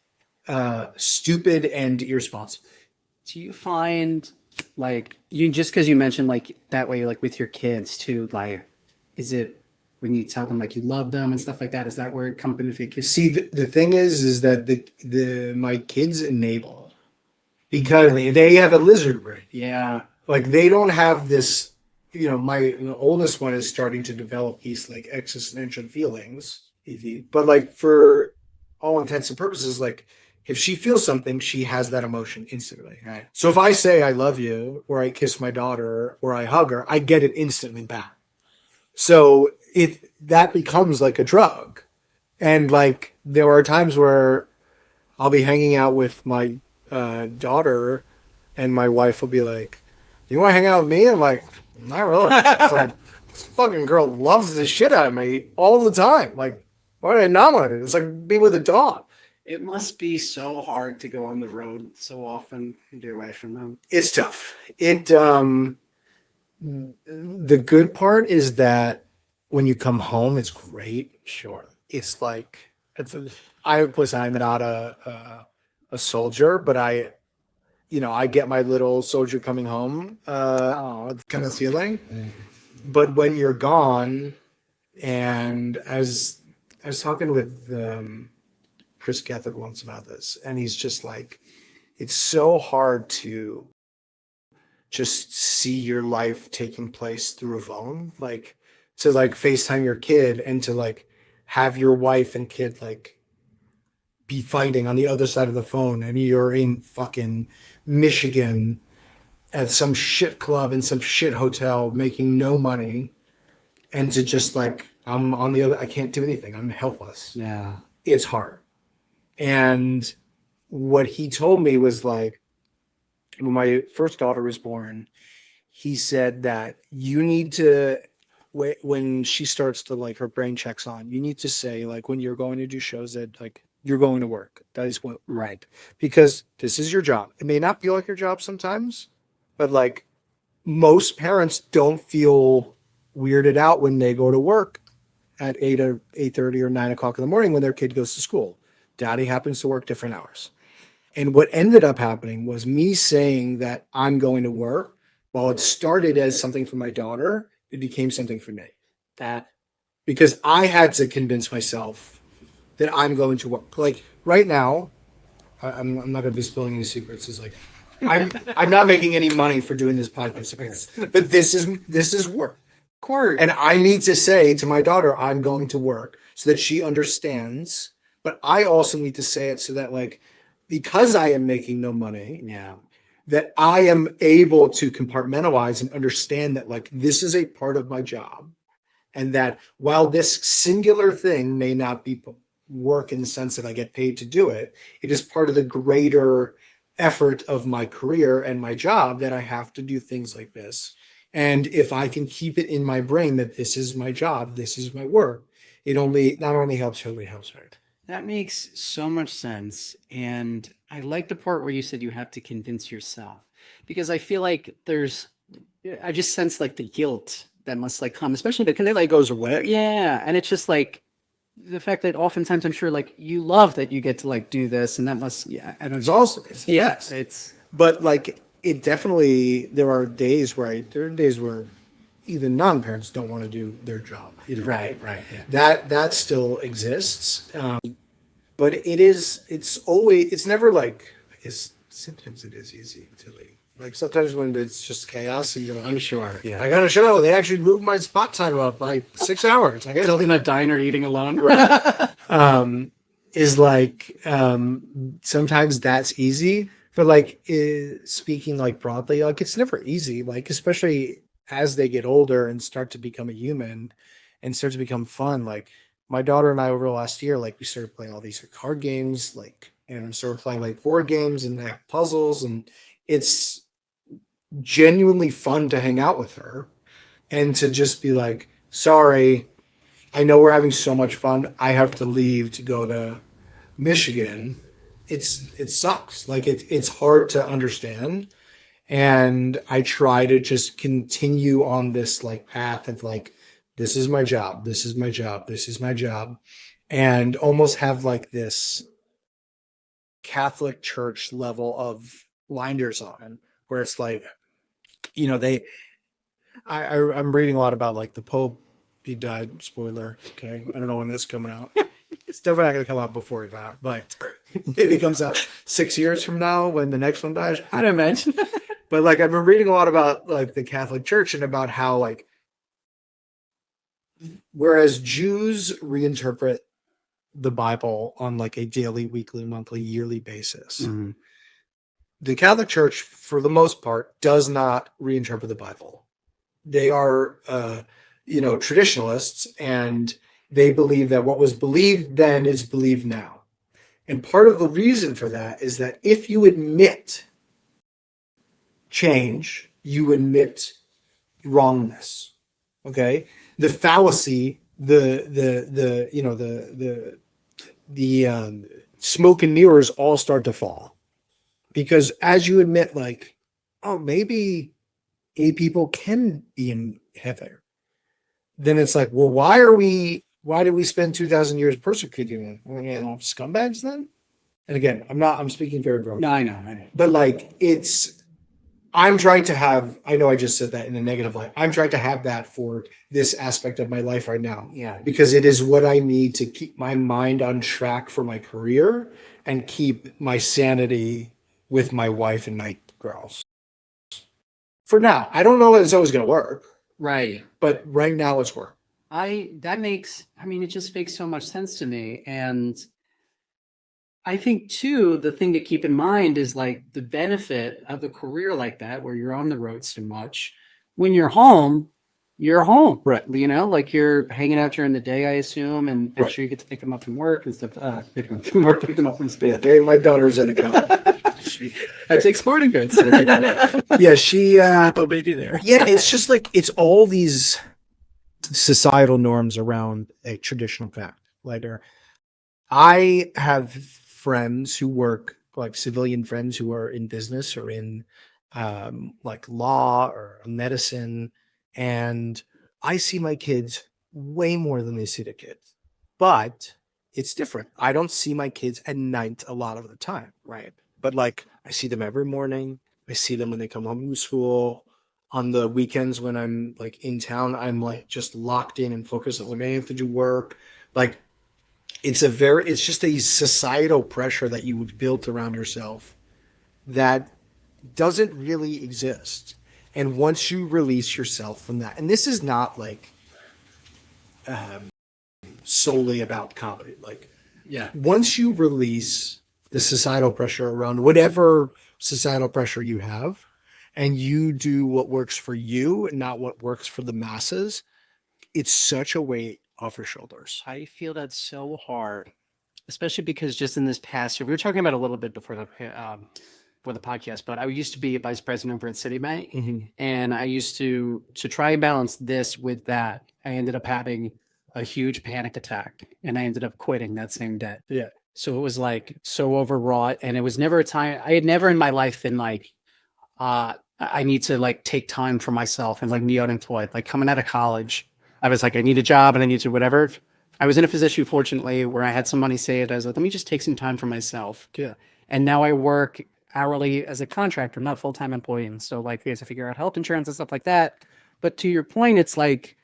stupid and irresponsible. Do you find like you just because you mentioned like that way like with your kids too, like is it when you tell them like you love them and stuff like that, is that where it comes into the See, the thing is that my kids enable because they have a lizard brain. Yeah. Like, they don't have this, my oldest one is starting to develop these like existential feelings, but like for all intents and purposes, like if she feels something, she has that emotion instantly. Right. So if I say I love you, or I kiss my daughter, or I hug her, I get it instantly back. So that becomes like a drug. And like there are times where I'll be hanging out with my daughter, and my wife will be like, "You want to hang out with me?" I'm like, "Not really." It's like, this fucking girl loves the shit out of me all the time. Like, why did I not want it? It's like being with a dog. It must be so hard to go on the road so often and be away from them. It's tough. The good part is that when you come home, it's great. Sure, it's like I'm not a soldier, but I get my little soldier coming home. It's kind of feeling. But when you're gone, and as I was talking with Chris Gethard once about this, and he's just like, it's so hard to just see your life taking place through a phone, like to like FaceTime your kid and to like have your wife and kid like be fighting on the other side of the phone, and you're in fucking Michigan at some shit club in some shit hotel making no money, and to just like I'm on the other, I can't do anything, I'm helpless. Yeah. It's hard. And what he told me was like, when my first daughter was born, he said that you need to, when she starts to like her brain checks on, you need to say like when you're going to do shows that like you're going to work. That is what, right. Because this is your job. It may not feel like your job sometimes, but like most parents don't feel weirded out when they go to work at 8 or 8:30 or 9 o'clock in the morning when their kid goes to school. Daddy happens to work different hours. And what ended up happening was me saying that I'm going to work. While it started as something for my daughter, it became something for me. That because I had to convince myself that I'm going to work. Like right now, I'm not going to be spilling any secrets. It's like I'm not making any money for doing this podcast, but this is work. Court. And I need to say to my daughter, I'm going to work so that she understands. But I also need to say it so that like, because I am making no money, Yeah. that I am able to compartmentalize and understand that like this is a part of my job. And that while this singular thing may not be work in the sense that I get paid to do it, it is part of the greater effort of my career and my job that I have to do things like this. And if I can keep it in my brain that this is my job, this is my work, it not only helps her, it helps her. That makes so much sense. And I like the part where you said you have to convince yourself, because I feel like I just sense like the guilt that must like come, especially because it like goes away. Yeah. And it's just like the fact that oftentimes I'm sure like you love that you get to like do this, and that must, yeah. And It's also, yes, it's, but like it definitely, there are days where even non-parents don't want to do their job. right. Yeah. That still exists. But it's never like, I guess sometimes it is easy to leave. Like sometimes when it's just chaos and I'm sure. Yeah. I gotta show, they actually moved my spot time up by 6 hours. I guess Still in a diner eating alone. is like, sometimes that's easy, but like speaking like broadly, like it's never easy, like especially as they get older and start to become a human and start to become fun. Like my daughter and I over the last year, like we started playing all these card games, like, and started playing like board games and like puzzles, and it's genuinely fun to hang out with her and to just be like, sorry, I know we're having so much fun, I have to leave to go to Michigan. It sucks. Like it's hard to understand. And I try to just continue on this like path of like, this is my job. This is my job. This is my job. And almost have like this Catholic Church level of blinders on, where it's like, I'm reading a lot about like the Pope. He died. Spoiler. Okay. I don't know when this is coming out. It's definitely not going to come out before he died, but maybe it comes out 6 years from now when the next one dies. I'd imagine. But like I've been reading a lot about like the Catholic Church and about how like, whereas Jews reinterpret the Bible on like a daily, weekly, monthly, yearly basis, Mm-hmm. the Catholic Church, for the most part, does not reinterpret the Bible. They are, traditionalists, and they believe that what was believed then is believed now. And part of the reason for that is that if you admit change, you admit wrongness. Okay, the fallacy, the smoke and mirrors all start to fall, because as you admit, like, oh, maybe A people can be in heaven, then it's like, well, why did we spend 2,000 years persecuting them? Well, you know, scumbags then? And again, I'm speaking very broadly. No, I know. But like, I'm trying to have, I know I just said that in a negative light. I'm trying to have that for this aspect of my life right now. Yeah. Because it is what I need to keep my mind on track for my career and keep my sanity with my wife and my girls. For now. I don't know that it's always going to work, Right. but right now it's work. It just makes so much sense to me. And I think too, the thing to keep in mind is like the benefit of a career like that, where you're on the road so much. When you're home, right? You know, like you're hanging out during the day, I assume, and I'm sure you get to pick them up from work and stuff. Pick them up from school. Yeah, my daughter's in a college. I take sporting goods. Yeah, she. But maybe there. Yeah, it's just like it's all these societal norms around a traditional fact. Later, I have friends who work like civilian friends who are in business or in like law or medicine, and I see my kids way more than they see the kids. But it's different. I don't see my kids at night a lot of the time, right? But like I see them every morning. I see them when they come home from school. On the weekends when I'm like in town, I'm like just locked in and focused on I have to do work. Like it's just a societal pressure that you would build around yourself that doesn't really exist. And once you release yourself from that, and this is not like solely about comedy, like Yeah. once you release the societal pressure around whatever societal pressure you have, and you do what works for you and not what works for the masses, it's such a weight off your shoulders. I feel that's so hard, especially because just in this past year, we were talking about it a little bit before the podcast, but I used to be a vice president over at Citibank, and I used to try and balance this with that. I ended up having a huge panic attack, and I ended up quitting that same day. Yeah. So it was like so overwrought, and it was never a time I had never in my life been like, I need to like take time for myself and like be unemployed. Like coming out of college, I was like, I need a job and I need to whatever. I was in a position, fortunately, where I had some money saved. I was like, let me just take some time for myself. Yeah. And now I work hourly as a contractor, not full-time employee. And so like we have to figure out health insurance and stuff like that. But to your point, it's like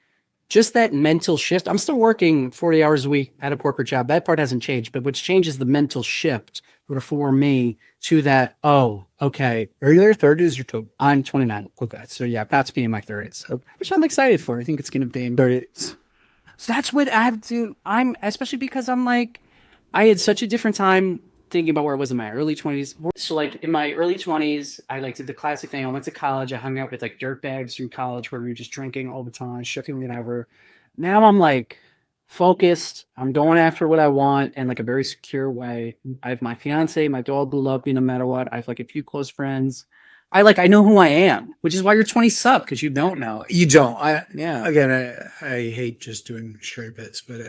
just that mental shift. I'm still working 40 hours a week at a corporate job. That part hasn't changed, but what's changed is the mental shift for me to that. Oh, okay. Are you there 30s or two? I'm 29. Okay. So yeah, about to be in my 30s, which I'm excited for. I think it's going to be in 30s. So that's what I have to, especially because I'm like, I had such a different time thinking about where I was in my early 20s. So like in my early 20s, I like did the classic thing. I went to college. I hung out with like dirtbags from college where we were just drinking all the time, shooting whatever. Now I'm like focused. I'm going after what I want in like a very secure way. I have my fiance, my dog will love me no matter what. I have like a few close friends. I know who I am, which is why you're 20 sub, because you don't know. You don't. Yeah. Again, I hate just doing straight bits, but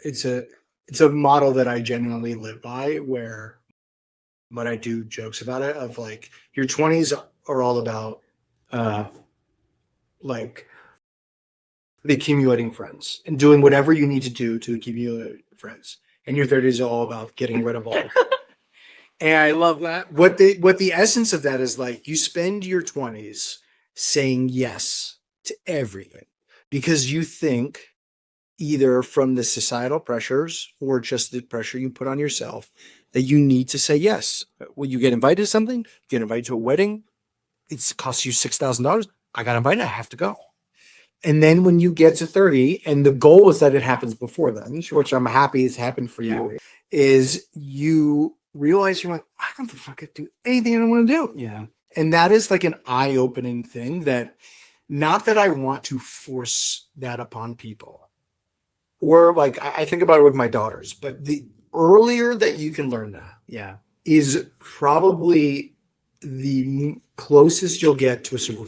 it's a model that I genuinely live by, where when I do jokes about it, of like your 20s are all about like accumulating friends and doing whatever you need to do to accumulate friends, and your 30s are all about getting rid of all. And I love that. What the essence of that is, like, you spend your 20s saying yes to everything because you think, either from the societal pressures or just the pressure you put on yourself, that you need to say yes. When you get invited to something, you get invited to a wedding, it costs you $6,000. I got invited, I have to go. And then when you get to 30, and the goal is that it happens before then, which I'm happy has happened for you, is you realize you're like, I don't fucking do anything I don't want to do. Yeah. And that is like an eye-opening thing, that not that I want to force that upon people. Or like, I think about it with my daughters, but the earlier that you can learn that, Yeah. is probably the closest you'll get to a super.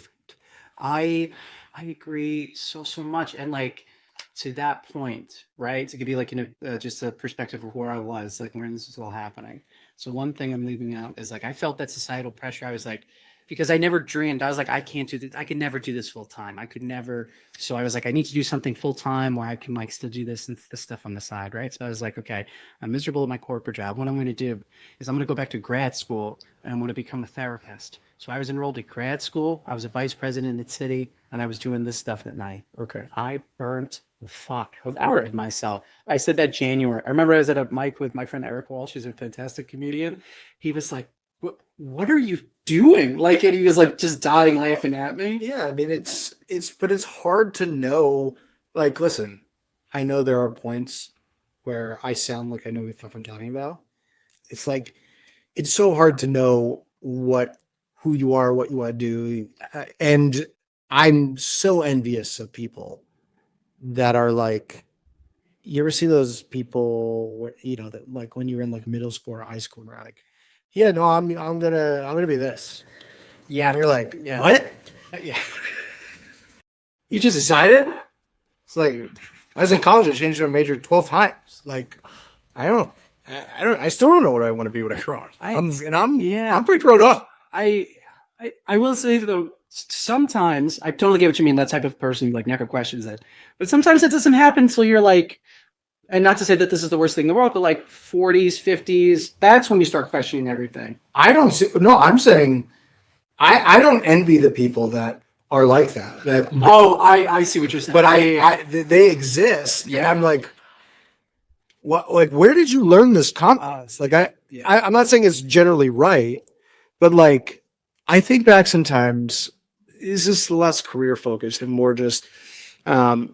I agree so much, and like to that point, right? To give you like just a perspective of where I was, like when this was all happening. So one thing I'm leaving out is like I felt that societal pressure. I was like, because I never dreamed. I was like, I can't do this. I could never do this full time. I could never. So I was like, I need to do something full time where I can like still do this and this stuff on the side, right? So I was like, okay, I'm miserable at my corporate job. What I'm going to do is I'm going to go back to grad school and I'm going to become a therapist. So I was enrolled at grad school. I was a vice president at the city, and I was doing this stuff at night. Okay. I burnt the fuck out of myself. I said that January. I remember I was at a mic with my friend Eric Walsh, who's a fantastic comedian. He was like, what are you doing? Like, and he was like just dying laughing at me. Yeah, I mean, but it's hard to know. Like, listen, I know there are points where I sound like I know what I'm talking about. It's like, it's so hard to know who you are, what you want to do. And I'm so envious of people that are like, you ever see those people where, that like when you're in like middle school or high school, and they're like, yeah, no, I'm gonna be this. Yeah. And you're like, Yeah. what? Yeah. You just decided? It's like, I was in college, I changed my major 12 times. Like, I still don't know what I want to be when I grow up. I'm pretty grown up. I will say though, sometimes I totally get what you mean. That type of person who like never questions it, but sometimes it doesn't happen until you're like, and not to say that this is the worst thing in the world, but like 40s, 50s, that's when you start questioning everything. I'm saying, I don't envy the people that are like that. I see what you're saying. But they exist. Yeah. And I'm like, what? Like, where did you learn this confidence? Like, I'm not saying it's generally right, but like, I think back sometimes is just less career focused and more just,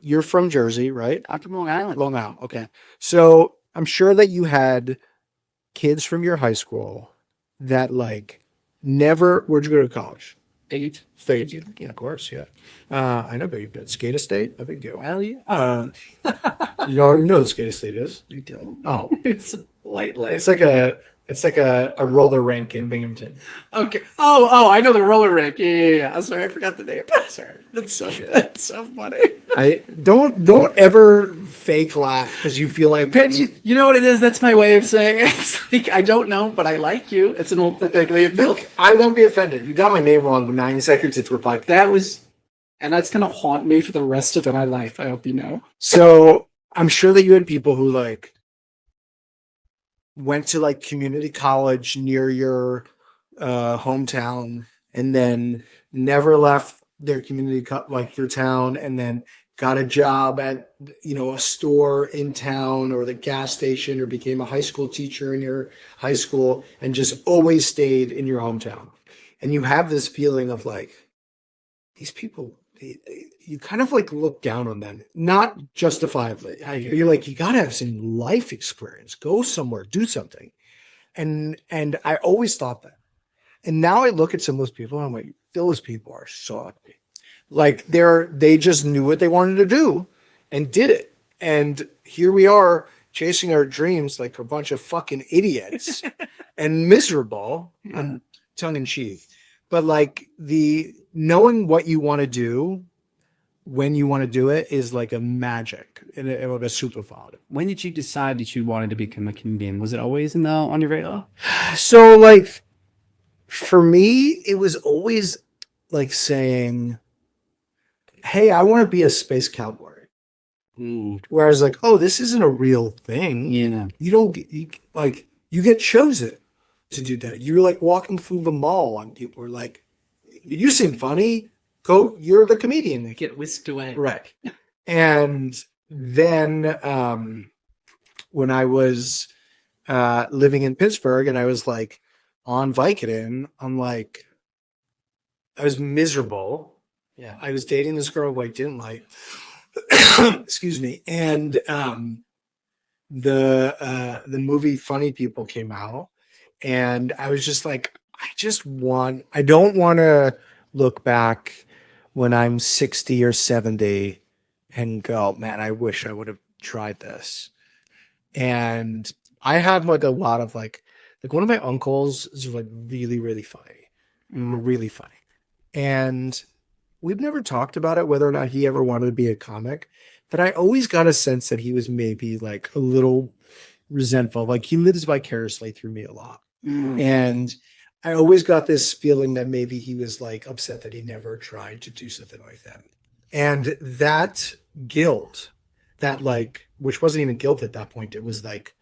you're from Jersey, right? I'm from Long Island. Long Island. Okay. So I'm sure that you had kids from your high school that like where'd you go to college? State. Yeah, of course. Yeah. I know, but you've been Skate Estate. A big deal. Hell yeah. You already know what Skate Estate is. You don't. Oh, It's light. it's like a roller rink in Binghamton. Okay. Oh, I know the roller rink. Yeah. I'm sorry, I forgot the name. Sorry. That's so good. That's so funny. I don't ever fake laugh because you feel like You know what it is? That's my way of saying it. It's like, I don't know, but I like you. It's an old thing. Look, I won't be offended. You got my name wrong with 9 seconds. It's replied. And that's gonna haunt me for the rest of my life. I hope you know. So I'm sure that you had people who like went to like community college near your hometown and then never left their like their town, and then got a job at a store in town or the gas station, or became a high school teacher in your high school and just always stayed in your hometown. And you have this feeling of like, these people, you kind of like look down on them, not justifiably. You're like, you gotta have some life experience, go somewhere, do something. And I always thought that. And now I look at some of those people and I'm like, those people are so lucky. Like they just knew what they wanted to do and did it. And here we are chasing our dreams like a bunch of fucking idiots and miserable, tongue in cheek. But like the knowing what you want to do when you want to do it is like a magic and a superpower. When did you decide that you wanted to become a comedian? Was it always on your radar? So like for me, it was always like saying, hey, I want to be a space cowboy. Whereas like, oh, this isn't a real thing. Yeah. You don't get, you get chosen to do that. You're like walking through the mall and people are like, you seem funny. Go, you're the comedian. Get whisked away. Right. And then when I was living in Pittsburgh and I was like on Vicodin, I was miserable. Yeah. I was dating this girl who I didn't like. Excuse me. And the movie Funny People came out. And I was just like, I don't want to look back when I'm 60 or 70 and go, man, I wish I would have tried this. And I have like a lot of like one of my uncles is like really, really funny. Really funny. And we've never talked about it, whether or not he ever wanted to be a comic, but I always got a sense that he was maybe like a little resentful. Like he lives vicariously through me a lot. And I always got this feeling that maybe he was like upset that he never tried to do something like that. And that guilt, that like, which wasn't even guilt at that point, it was like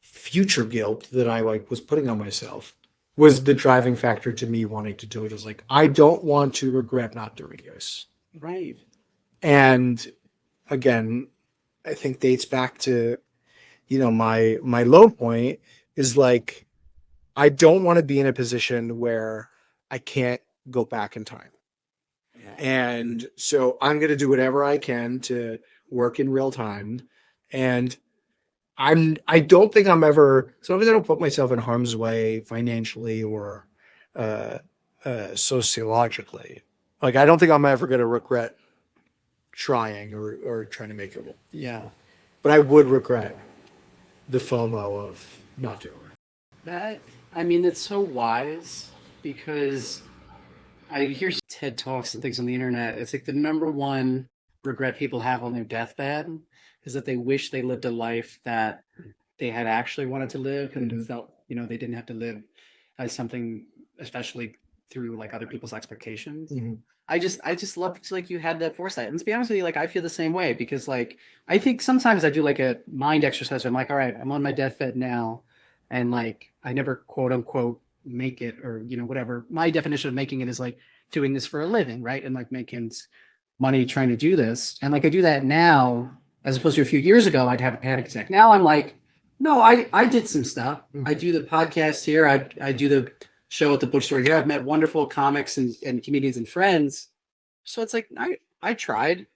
future guilt that I like was putting on myself, was the driving factor to me wanting to do it. It was like, I don't want to regret not doing this. Right. And again, I think dates back to, my low point is like, I don't want to be in a position where I can't go back in time. And so I'm going to do whatever I can to work in real time. And I don't think I'm ever, as long as I don't put myself in harm's way financially or sociologically, like I don't think I'm ever going to regret trying or trying to make it. Yeah. But I would regret the FOMO of not doing it. It's so wise because I hear TED Talks and things on the internet. It's like the number one regret people have on their deathbed is that they wish they lived a life that they had actually wanted to live and felt, they didn't have to live as something, especially through like other people's expectations. Mm-hmm. I just love like you had that foresight. And to be honest with you, like I feel the same way because like I think sometimes I do like a mind exercise. Where I'm like, all right, I'm on my deathbed now, and like I never quote unquote make it or whatever. My definition of making it is like doing this for a living, right? And like making money trying to do this. And like I do that now as opposed to a few years ago, I'd have a panic attack. Now I'm like, no, I did some stuff. I do the podcast here. I do the show at the bookstore here. I've met wonderful comics and comedians and friends. So it's like, I tried.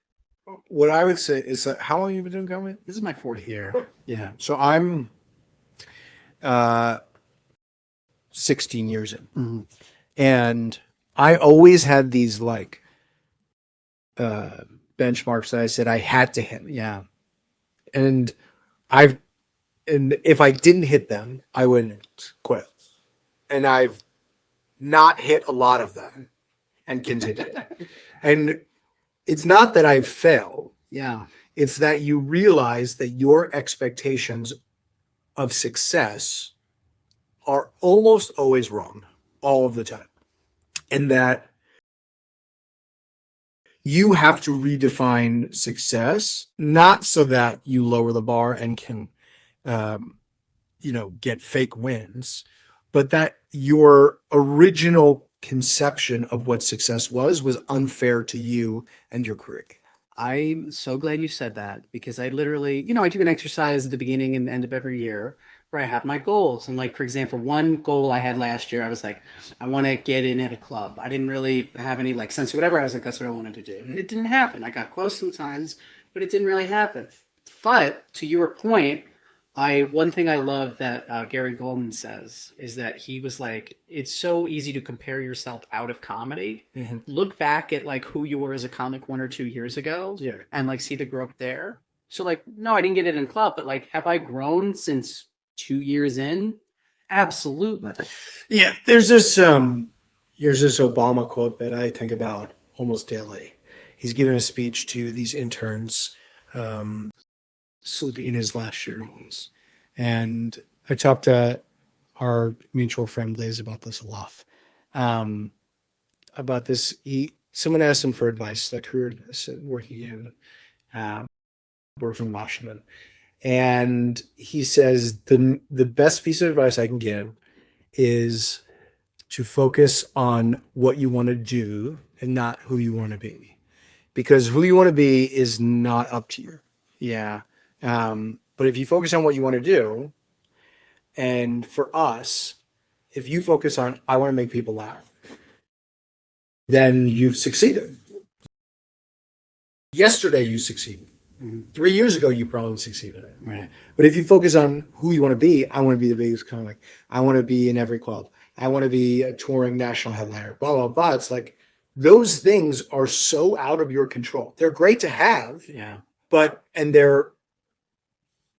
What I would say is that how long have you been doing comedy? This is my fourth year. Yeah. So I'm 16 years in. Mm-hmm. And I always had these like benchmarks that I said I had to hit. Yeah. And if I didn't hit them, I wouldn't quit. And I've not hit a lot of them and continued. And it's not that I've failed. Yeah. It's that you realize that your expectations of success are almost always wrong all of the time. And that you have to redefine success, not so that you lower the bar and can, get fake wins, but that your original conception of what success was unfair to you and your career. I'm so glad you said that because I literally, I do an exercise at the beginning and end of every year where I have my goals. And like, for example, one goal I had last year, I was like, I want to get in at a club. I didn't really have any like sense of whatever. I was like, that's what I wanted to do. And it didn't happen. I got close sometimes, but it didn't really happen. But to your point, one thing I love that Gary Goldman says is that he was like, it's so easy to compare yourself out of comedy. Mm-hmm. Look back at like who you were as a comic 1 or 2 years ago, and like see the growth there. So like, no, I didn't get it in club, but like, have I grown since 2 years in? Absolutely. Yeah, there's this Obama quote that I think about almost daily. He's giving a speech to these interns in his last year. And I talked to our mutual friend Liz about this a lot. About this, someone asked him for advice, like career advice, working in Washington. And he says the best piece of advice I can give is to focus on what you want to do and not who you want to be, because who you want to be is not up to you. Yeah. But if you focus on what you want to do, and for us, if you focus on I want to make people laugh, then you've succeeded. Yesterday you succeeded. 3 years ago, you probably succeeded. Right. But if you focus on who you want to be, I want to be the biggest comic. I want to be in every club. I want to be a touring national headliner, blah, blah, blah. It's like those things are so out of your control. They're great to have. Yeah. And they're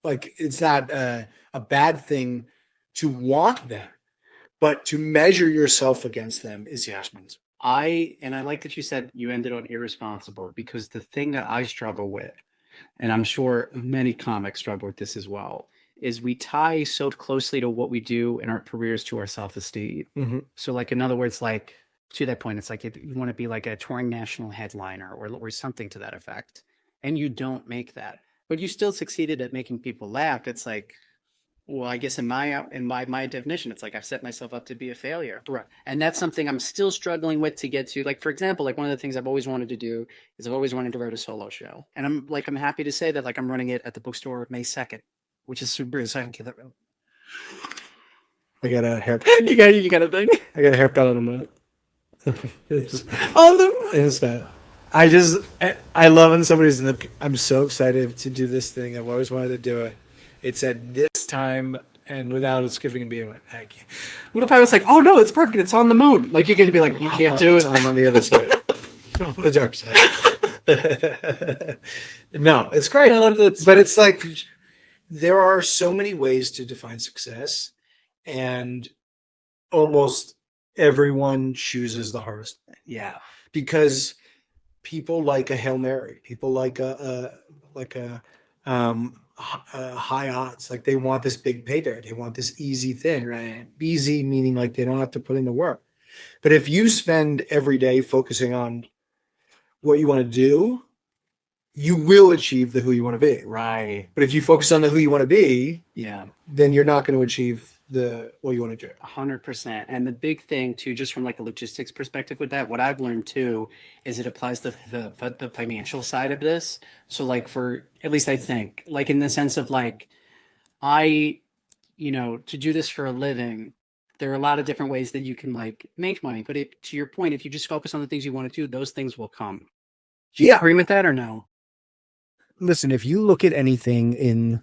like, it's not a bad thing to want them, but to measure yourself against them is judgment. I like that you said you ended on irresponsible, because the thing that I struggle with, and I'm sure many comics struggle with this as well, is we tie so closely to what we do in our careers to our self-esteem. Mm-hmm. So like, in other words, like to that point, it's like if you want to be like a touring national headliner or something to that effect, and you don't make that, but you still succeeded at making people laugh. It's like, well, I guess in my definition, it's like I've set myself up to be a failure. Right. And that's something I'm still struggling with to get to. Like, for example, like one of the things I've always wanted to do is I've always wanted to write a solo show. And I'm happy to say that like I'm running it at the bookstore May 2nd, which is super exciting. I got a haircut. You got a thing? I got a haircut on a minute. I love when somebody's in the. I'm so excited to do this thing. I've always wanted to do it. It's at this time and without it skipping a beat. I went, thank you. What if I was like, oh no, it's perfect. It's on the moon. Like you're going to be like, you can't do it. I'm on the other side. The dark side. No, it's great. But it's like there are so many ways to define success, and almost everyone chooses the hardest way. Yeah. Because people like a Hail Mary. People like high odds. Like they want this big payday. They want this easy thing. Right. Easy meaning like they don't have to put in the work. But if you spend every day focusing on what you want to do, you will achieve the who you want to be. Right. But if you focus on the who you want to be, Yeah. then you're not going to achieve the what you want to do. 100%. And the big thing too, just from like a logistics perspective with that, what I've learned too is it applies to the financial side of this. So like for, at least I think, like in the sense of like, to do this for a living, there are a lot of different ways that you can like make money. But to your point, if you just focus on the things you want to do, those things will come. Do you agree with that or no? Listen, if you look at anything in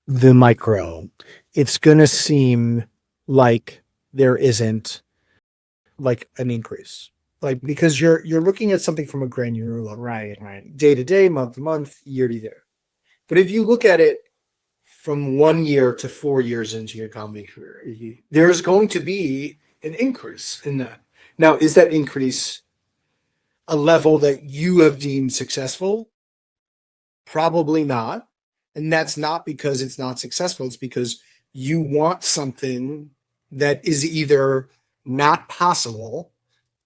the micro, it's going to seem like there isn't like an increase. Like because you're looking at something from a granular level. Right. Day to day, month to month, year to year. But if you look at it from 1 year to 4 years into your comedy career, there's going to be an increase in that. Now, is that increase a level that you have deemed successful? Probably not. And that's not because it's not successful. It's because you want something that is either not possible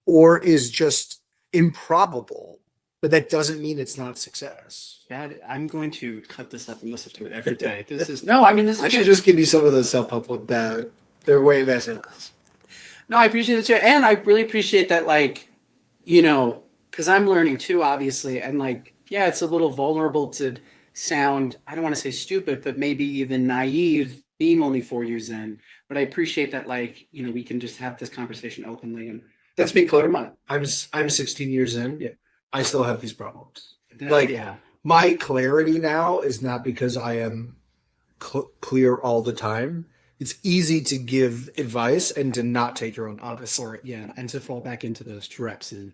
or is just improbable. But that doesn't mean it's not success. Dad, I'm going to cut this up and listen to it every day. This is no, I mean this. I should just give you some of those self-help books that they're way better. No, I appreciate it too, and I really appreciate that. Like, because I'm learning too, obviously, and like, yeah, it's a little vulnerable to sound. I don't want to say stupid, but maybe even naive, being only 4 years in. But I appreciate that, like, we can just have this conversation openly, and Let's be clear. I'm 16 years in. Yeah, I still have these problems. yeah. My clarity now is not because I am clear all the time. It's easy to give advice and to not take your own advice. Yeah, and to fall back into those traps and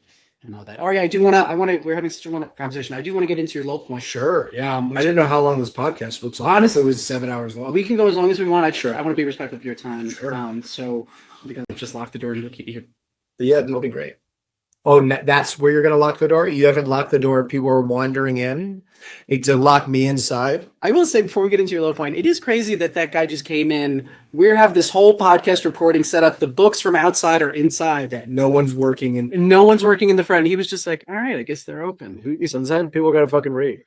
all that. Oh yeah, we're having such a wonderful conversation. I do want to get into your low point. Sure. Yeah. I didn't know how long this podcast was. Honestly, it was 7 hours long. We can go as long as we want. I want to be respectful of your time. Sure. So because I've just locked the door and look at you. Yeah, that'll be great. Oh, that's where you're going to lock the door? You haven't locked the door. People are wandering in. Need to lock me inside. I will say before we get into your low point, it is crazy that guy just came in. We have this whole podcast recording set up. The books from outside are inside. No one's working in. No one's working in the front. He was just like, all right, I guess they're open. Sometimes people got to fucking read.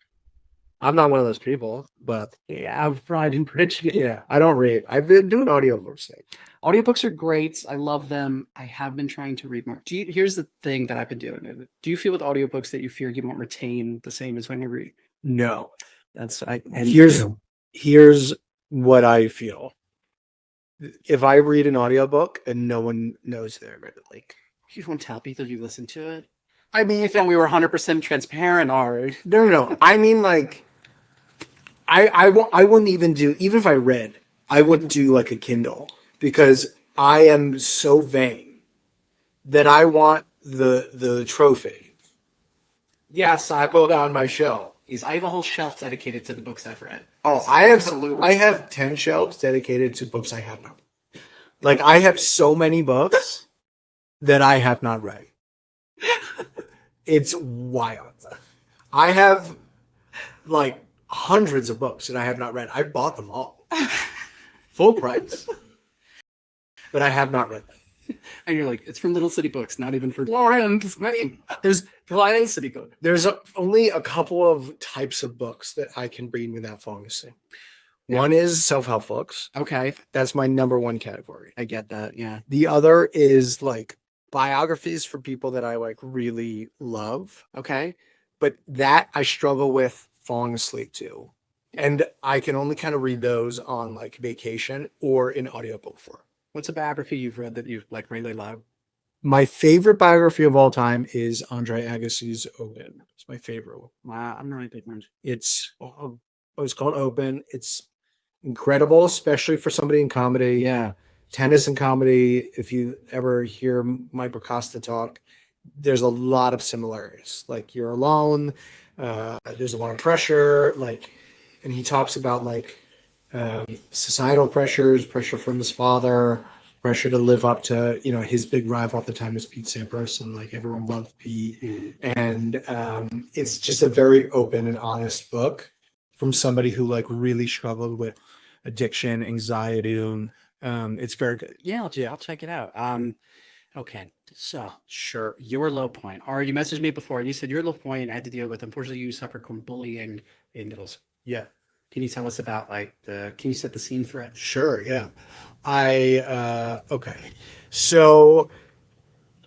I'm not one of those people, but yeah, I've pride and prejudice. Yeah, I don't read. I've been doing audiobooks. Audiobooks are great. I love them. I have been trying to read more. Here's the thing that I've been doing. Do you feel with audiobooks that you fear you won't retain the same as when you read? No. Here's what I feel. If I read an audiobook and no one knows they're like, you don't tell people you listen to it. I mean, if we were 100% transparent, Ahri. No. I mean, like, I wouldn't even do, even if I read, I wouldn't do like a Kindle because I am so vain that I want the trophy. Yes, I pulled down my shelf. I have a whole shelf dedicated to the books I've read. Oh, I have 10 shelves dedicated to books I have not. Like, I have so many books that I have not read. It's wild. I have like hundreds of books that I have not read. I bought them all. Full price. But I have not read that. And you're like, it's from Little City Books, not even for Lawrence. There's Flying City Book. there's only a couple of types of books that I can read without falling asleep. Yeah. One is self-help books. Okay. That's my number one category. I get that. Yeah. The other is like biographies for people that I like really love. Okay. But that I struggle with falling asleep to. And I can only kind of read those on like vacation or in audiobook form. What's a biography you've read that you like really love? My favorite biography of all time is Andre Agassi's Open. It's my favorite one. Wow, I'm not a big one. It's called Open. It's incredible, especially for somebody in comedy. Yeah. Tennis and comedy. If you ever hear Mike Costa talk, there's a lot of similarities. Like you're alone. There's a lot of pressure. Like, and he talks about like societal pressures, pressure from his father, pressure to live up to, you know, his big rival at the time was Pete Sampras, and like everyone loved Pete. And it's just a very open and honest book from somebody who like really struggled with addiction, anxiety, and it's very good. Yeah, I'll check it out. Okay. So sure, your low point. Or you messaged me before and you said your low point I had to deal with. Unfortunately, you suffered from bullying in middle school. Yeah. Can you tell us about like can you set the scene for it? Sure, yeah. Okay. So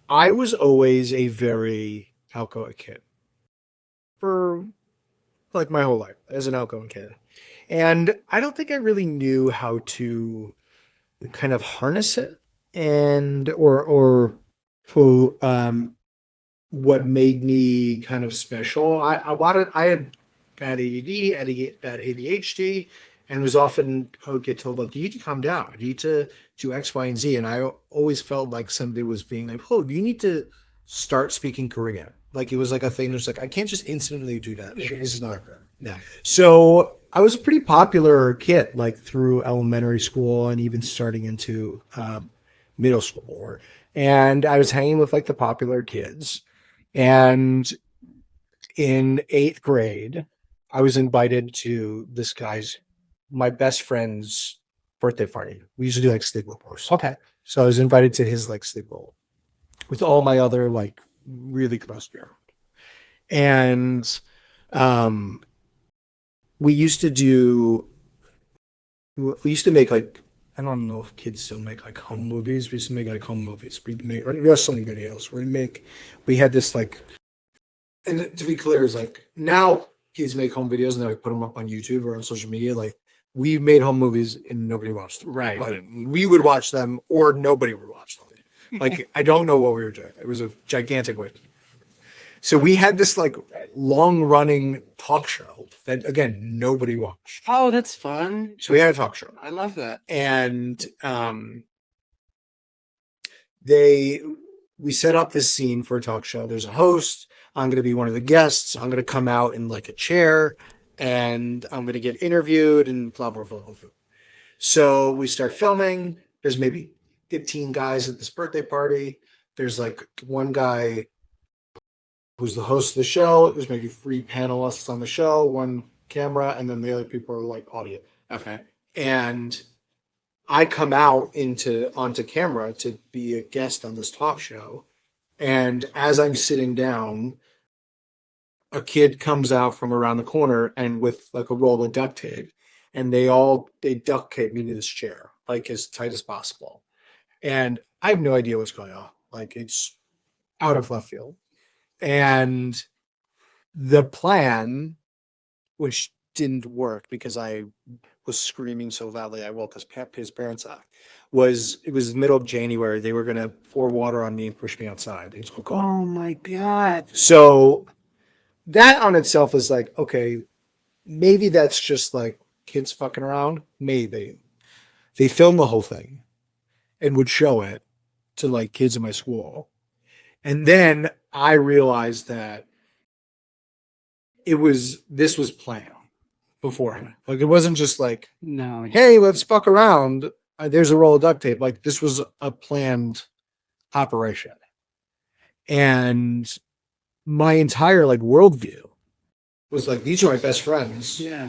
I was always a very outgoing kid for like my whole life as an outgoing kid. And I don't think I really knew how to kind of harness it and or what made me kind of special. I had bad ADD, bad ADHD, and was often I would get told, like, you need to calm down. You need to do X, Y, and Z. And I always felt like somebody was being like, oh, you need to start speaking Korean. Like it was like a thing that's like, I can't just instantly do that. This is not good. Yeah. So I was a pretty popular kid, like through elementary school and even starting into middle school. And I was hanging with like the popular kids. And in 8th grade, I was invited to my best friend's birthday party. We used to do like sleepovers. Okay. So I was invited to his like sleepover with all my other like really close friends. And we used to make like, I don't know if kids still make like home movies. We used to make like home movies. We'd make wrestling videos. We had this like, and to be clear, it's like now kids make home videos and they like put them up on YouTube or on social media. Like we made home movies and nobody watched them. Right. Like, we would watch them or nobody would watch them. Like I don't know what we were doing. It was a gigantic waste. So we had this like long running talk show that again nobody watched. Oh, that's fun. So we had a talk show. I love that. And we set up this scene for a talk show. There's a host. I'm going to be one of the guests. I'm going to come out in like a chair and I'm going to get interviewed and blah, blah, blah, blah. So we start filming. There's maybe 15 guys at this birthday party. There's like one guy who's the host of the show. There's maybe 3 panelists on the show, 1 camera, and then the other people are like audio. Okay. And I come out onto camera to be a guest on this talk show. And as I'm sitting down, a kid comes out from around the corner and with like a roll of duct tape, and they duct tape me to this chair, like as tight as possible. And I have no idea what's going on. Like it's out of left field. And the plan, which didn't work because I was screaming so loudly I woke his parents up, it was the middle of January. They were going to pour water on me and push me outside. Oh my God. So that on itself is like, okay, maybe that's just like kids fucking around. Maybe. They filmed the whole thing and would show it to like kids in my school. And then I realized that this was planned beforehand. Like it wasn't just like, No. hey, let's fuck around. There's a roll of duct tape. Like this was a planned operation. And my entire like worldview was like, these are my best friends. Yeah.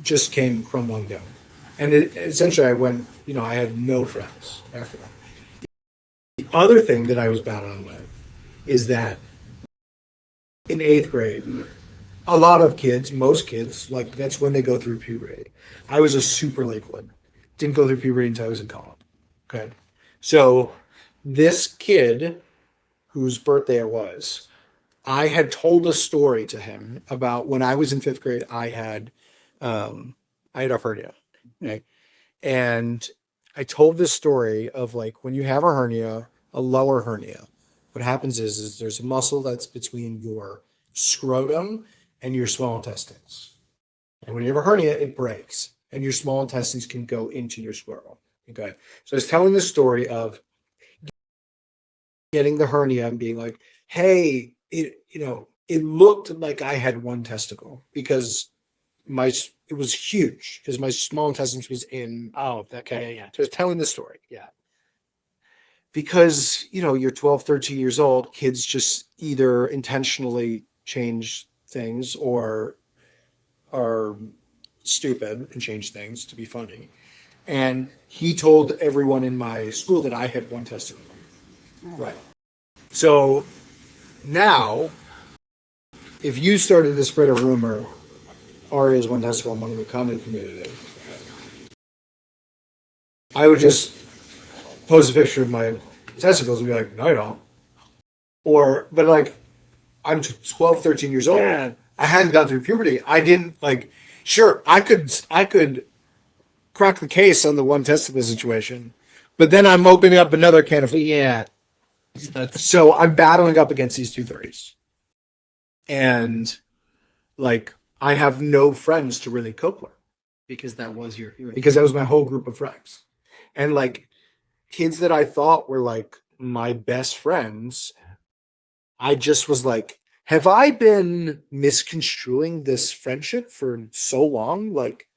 Just came crumbling down. And essentially I went, I had no friends after that. The other thing that I was battling with is that in 8th grade, a lot of kids, most kids, like that's when they go through puberty. I was a super late one. Didn't go through puberty until I was in college. Okay. So this kid whose birthday it was, I had told a story to him about when I was in 5th grade, I had a hernia. Okay. And I told this story of like when you have a hernia, a lower hernia, what happens is there's a muscle that's between your scrotum and your small intestines. And when you have a hernia, it breaks and your small intestines can go into your scrotum. Okay. So I was telling the story of getting the hernia and being like, hey, it looked like I had one testicle because it was huge because my small intestines was in. Oh, okay, yeah. So I was telling the story. Yeah. Because, you're 12, 13 years old, kids just either intentionally change things or are stupid and change things to be funny. And he told everyone in my school that I had one testicle. Right. So now, if you started to spread a rumor, Ahri is one testicle among the comedy community, I would just post a picture of my testicles and be like, no, I don't. But like, I'm 12, 13 years old. Yeah. I hadn't gone through puberty. I didn't sure, I could crack the case on the one testicle situation, but then I'm opening up another can of, Yeah. so I'm battling up against these two theories. And like, I have no friends to really cope with Because that was because that was my whole group of friends. And like kids that I thought were like my best friends, I just was like, have I been misconstruing this friendship for so long? Like,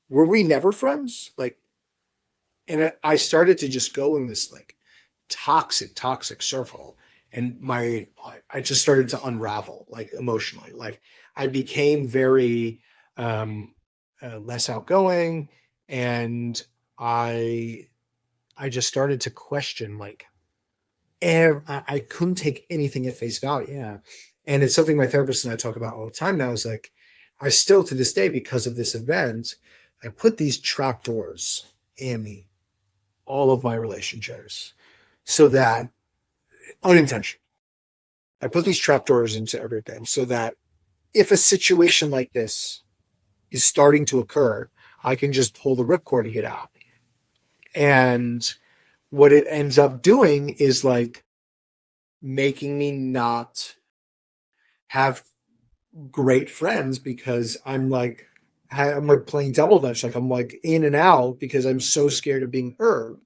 were we never friends? Like, and I started to just go in this like toxic circle. And I just started to unravel like emotionally. Like I became very less outgoing, and I just started to question like I couldn't take anything at face value. Yeah. And it's something my therapist and I talk about all the time now is like, I still to this day, because of this event, I put these trap doors in all of my relationships so that unintentional. I put these trap doors into everything so that if a situation like this is starting to occur, I can just pull the ripcord and get out. And what it ends up doing is like making me not have great friends because I'm like playing double dutch. Like I'm like in and out because I'm so scared of being hurt.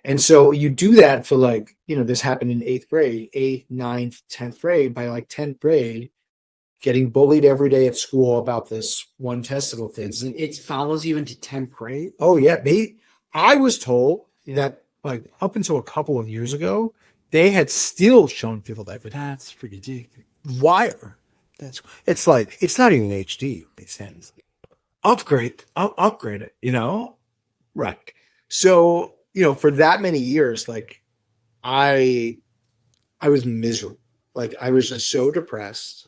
And so you do that for like, this happened in 8th grade, 8th, 9th, 10th grade. By like 10th grade, getting bullied every day at school about this one testicle thing. It follows you into 10th grade? Oh yeah. I was told that like up until a couple of years ago, they had still shown people that, but That's ridiculous. wire. It's like, it's not even HD. It's upgrade it, Right. So, for that many years, like I was miserable. Like I was just so depressed,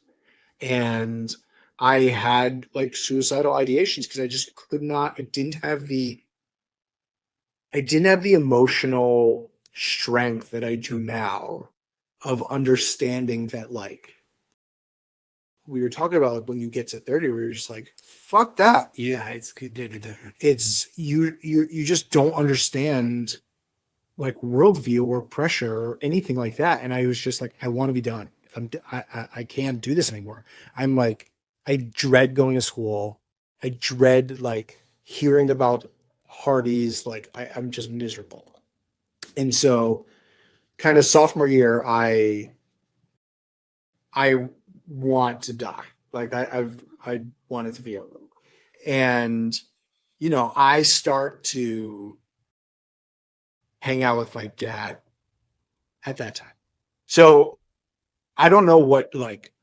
and I had like suicidal ideations because I just could not, I didn't have the emotional strength that I do now of understanding that like we were talking about like when you get to 30, we were just like, fuck that. Yeah, it's good. It's you just don't understand like worldview or pressure or anything like that. And I was just like, I want to be done. I can't do this anymore. I'm like, I dread going to school. I dread like hearing about parties. Like I'm just miserable. And so kind of sophomore year, I want to die. Like I wanted to be able to. And, I start to hang out with my dad at that time. So I don't know what like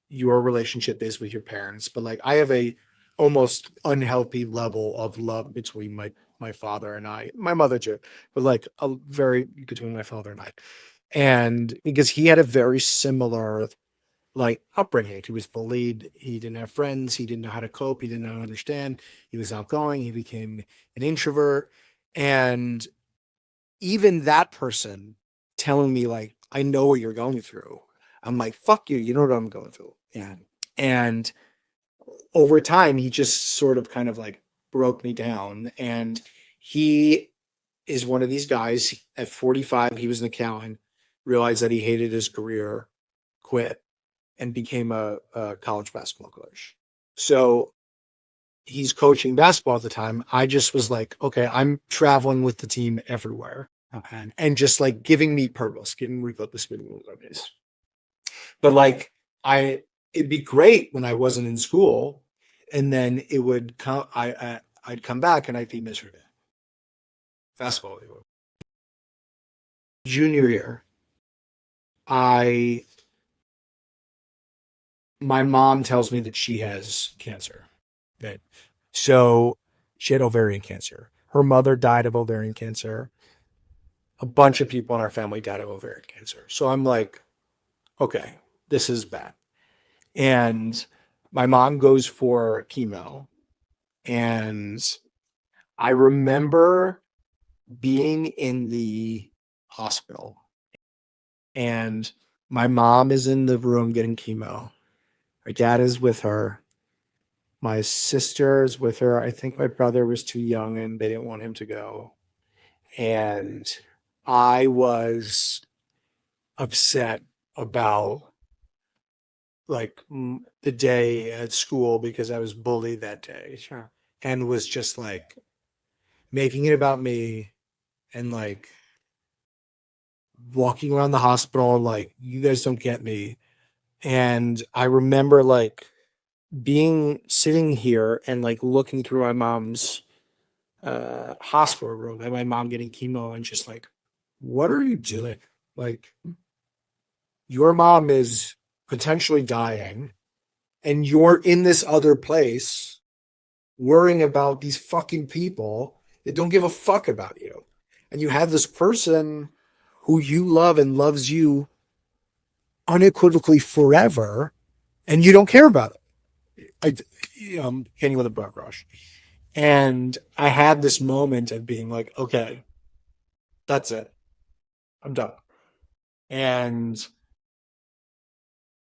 your relationship is with your parents, but like I have a almost unhealthy level of love between my father and I. My mother too, but like a very between my father and I. And because he had a very similar like upbringing. He was bullied. He didn't have friends. He didn't know how to cope. He didn't know how to understand. He was outgoing. He became an introvert. And even that person telling me like, I know what you're going through. I'm like, fuck you. You know what I'm going through. Yeah. And over time, he just sort of kind of like broke me down. And he is one of these guys at 45, he was an accountant, realized that he hated his career, quit, and became a college basketball coach. So he's coaching basketball at the time. I just was like, okay, I'm traveling with the team everywhere. Okay. And just like giving me purpose, giving me focus. But like it'd be great when I wasn't in school, and then it would come. I'd come back and I'd be miserable. Fast forward. Junior year, my mom tells me that she has cancer. Okay. So she had ovarian cancer. Her mother died of ovarian cancer. A bunch of people in our family died of ovarian cancer. So I'm like, okay, this is bad. And my mom goes for chemo. And I remember being in the hospital, and my mom is in the room getting chemo. My dad is with her. My sister is with her. I think my brother was too young and they didn't want him to go. And I was upset about like the day at school because I was bullied that day. Sure. And was just like making it about me and like walking around the hospital like, you guys don't get me. And I remember like sitting here and like looking through my mom's hospital room and my mom getting chemo and just like, what are you doing? Like, your mom is potentially dying and you're in this other place worrying about these fucking people that don't give a fuck about you. And you have this person who you love and loves you unequivocally forever, and you don't care about it. Hitting you with a butt rush. And I had this moment of being like, okay, that's it. I'm done. And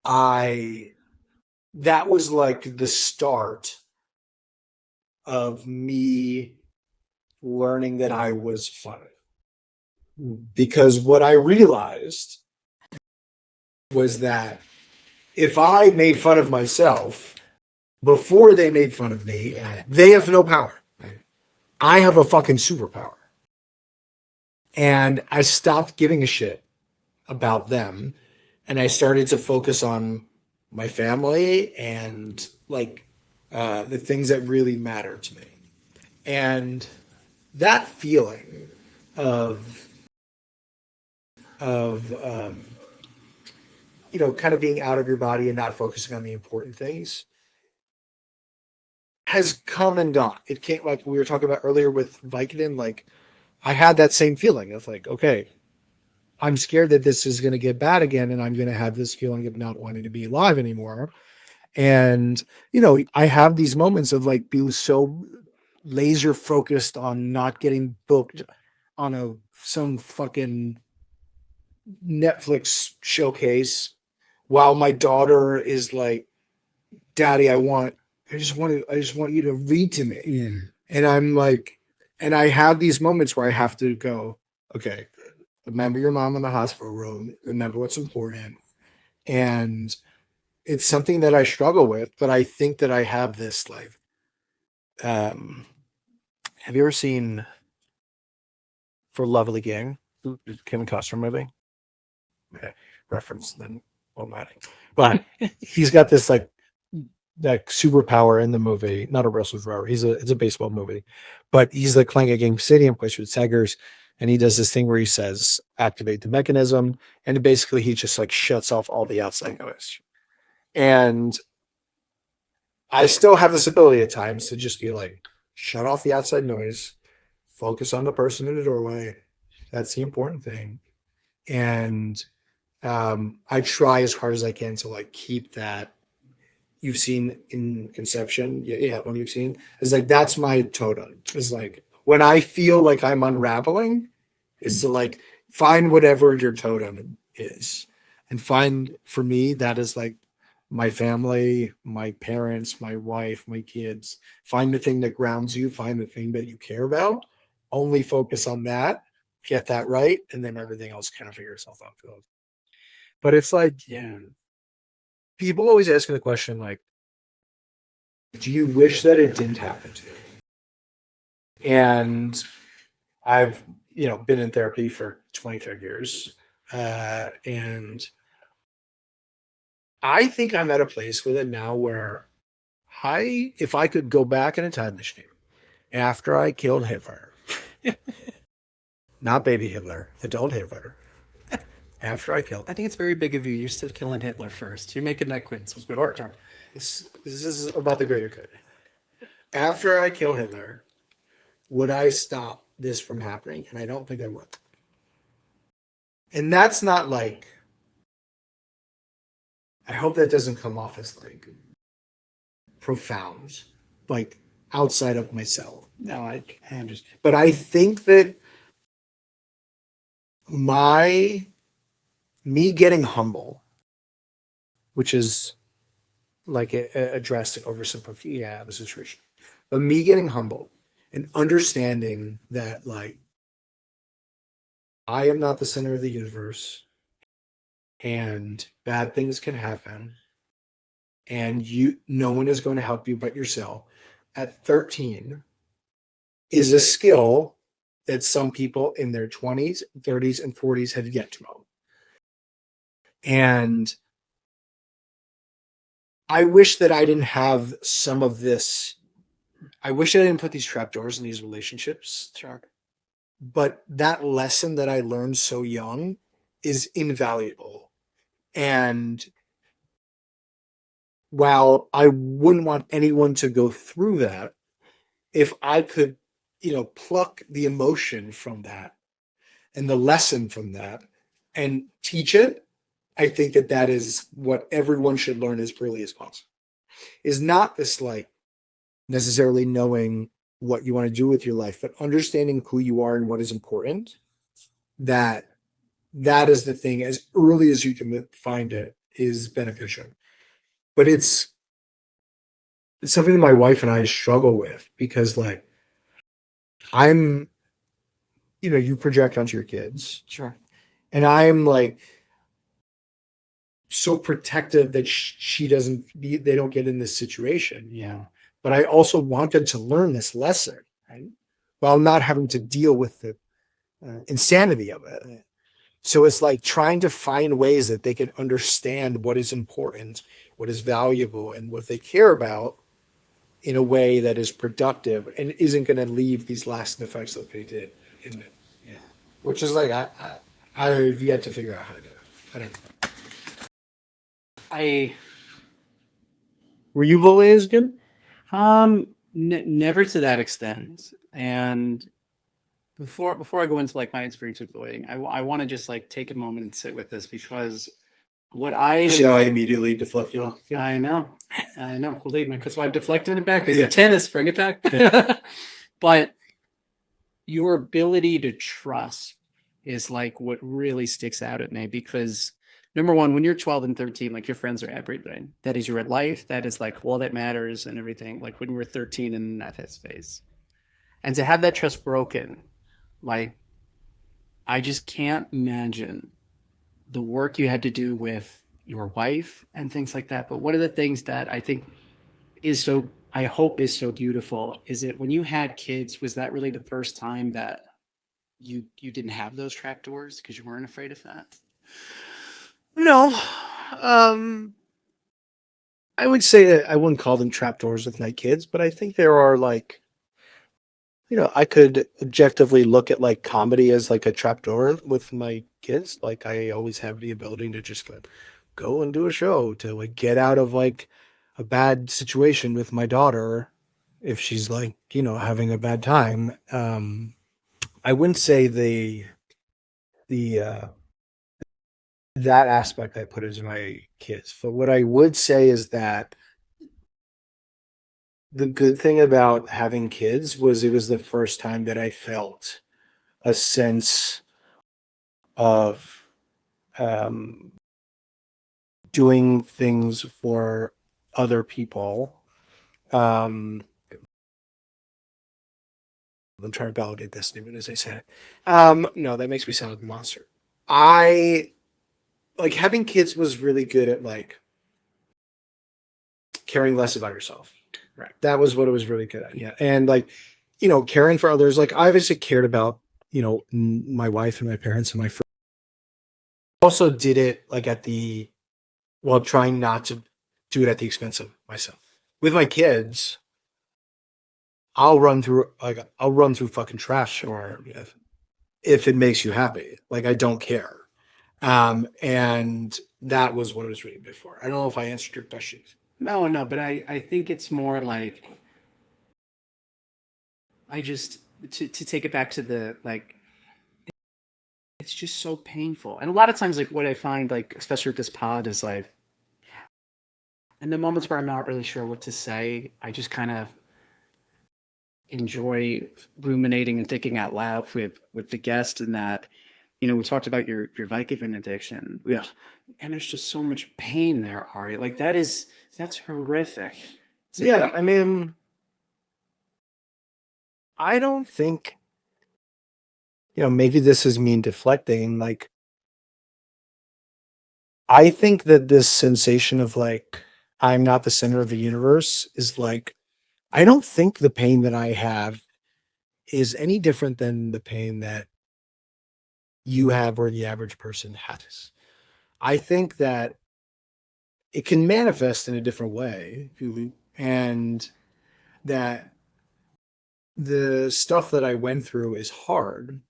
that was like the start of me learning that I was funny. Because what I realized was that if I made fun of myself before they made fun of me, they have no power. I have a fucking superpower. And I stopped giving a shit about them. And I started to focus on my family and like the things that really matter to me. And that feeling of kind of being out of your body and not focusing on the important things has come and gone. It can't, like we were talking about earlier with Vicodin, like I had that same feeling of like, okay, I'm scared that this is going to get bad again and I'm going to have this feeling of not wanting to be alive anymore. And, I have these moments of like being so laser focused on not getting booked on some fucking Netflix showcase while my daughter is like, Daddy, I just want you to read to me. Yeah. And I'm like, and I have these moments where I have to go, okay, remember your mom in the hospital room, remember what's important. And it's something that I struggle with, but I think that I have this like, have you ever seen For Lovely Gang, Kim Costner movie? Okay. Reference then won't matter. But he's got this like that superpower in the movie, not a wrestler superpower. It's a baseball movie, but he's like playing a game stadium, plays with Tigers, and he does this thing where he says activate the mechanism, and basically he just like shuts off all the outside noise. And I still have this ability at times to just be like, shut off the outside noise, focus on the person in the doorway. That's the important thing. And I try as hard as I can to like keep that. You've seen in Conception, yeah, when you've seen, it's like that's my totem. It's like when I feel like I'm unraveling, is to like find whatever your totem is, and find for me that is like my family, my parents, my wife, my kids. Find the thing that grounds you. Find the thing that you care about. Only focus on that. Get that right, and then everything else kind of figure itself out. But it's like, yeah, people always ask me the question like, do you wish that it didn't happen to you? And I've, been in therapy for 25 years. And I think I'm at a place with it now where if I could go back in a time machine after I killed Hitler, not baby Hitler, adult Hitler, after I killed I think it's very big of you. You're still killing Hitler first. You're making that quit. So it's good art. this is about the greater good. After I kill Hitler, would I stop this from happening? And I don't think I would. And that's not like, I hope that doesn't come off as like profound, like outside of myself. No, I'm just, but I think that me getting humble, which is like a drastic oversimplification of the situation, but me getting humble and understanding that like I am not the center of the universe and bad things can happen and no one is going to help you but yourself at 13 is a skill that some people in their 20s, 30s, and 40s have yet to know. And I wish that I didn't have some of this. I wish I didn't put these trapdoors in these relationships. Sure. But that lesson that I learned so young is invaluable. And while I wouldn't want anyone to go through that, if I could, pluck the emotion from that and the lesson from that and teach it, I think that is what everyone should learn as early as possible. Is not this like necessarily knowing what you want to do with your life, but understanding who you are and what is important. That is the thing. As early as you can find it is beneficial. But it's something that my wife and I struggle with because like you project onto your kids. Sure. And I'm like so protective that they don't get in this situation. Yeah. But I also want them to learn this lesson, right? While not having to deal with the insanity of it. So it's like trying to find ways that they can understand what is important, what is valuable, and what they care about in a way that is productive and isn't going to leave these lasting effects that they did, isn't it? Yeah. Which is like I've yet to figure out how to do it. I don't know. Were you bullied as a kid? Never to that extent. And before I go into like my experience with bullying, I want to just like take a moment and sit with this because what I immediately deflect you off. Yeah, I know. Believe me, because I've deflected it back. It's tennis, bring it back. But your ability to trust is like what really sticks out at me because number one, when you're 12 and 13, like your friends are everything. That is your life. That is like all that matters and everything. Like when we're 13 in that phase. And to have that trust broken, like I just can't imagine the work you had to do with your wife and things like that. But one of the things that I think I hope is so beautiful is it when you had kids, was that really the first time that you didn't have those trapdoors because you weren't afraid of that? No. I would say that I wouldn't call them trapdoors with my kids, but I think there are like, I could objectively look at like comedy as like a trapdoor with my kids. Like I always have the ability to just go and do a show, to like get out of like a bad situation with my daughter, if she's like, having a bad time, I wouldn't say the that aspect I put into my kids. But what I would say is that the good thing about having kids was it was the first time that I felt a sense of um, doing things for other people. Um, I'm trying to validate this even as I say it. No, that makes me sound like a monster. I like having kids was really good at like caring less about yourself. Right. That was what it was really good at. Yeah. And like, caring for others. Like I obviously cared about, my wife and my parents and my friends. Also did it like while trying not to do it at the expense of myself. With my kids, I'll run through fucking trash or if it makes you happy. Like I don't care. And that was what it was really before. I don't know if I answered your question. No, but I think it's more like I just to take it back to the like it's just so painful. And a lot of times like what I find like especially with this pod is like in the moments where I'm not really sure what to say, I just kind of enjoy ruminating and thinking out loud with the guest and that we talked about your Vicodin addiction. Yeah. And there's just so much pain there, Ari. Like that's horrific. Yeah, I mean, I don't think, maybe this is me deflecting. Like, I think that this sensation of like, I'm not the center of the universe is like, I don't think the pain that I have is any different than the pain that you have or the average person has. I think that it can manifest in a different way, and that the stuff that I went through is hard,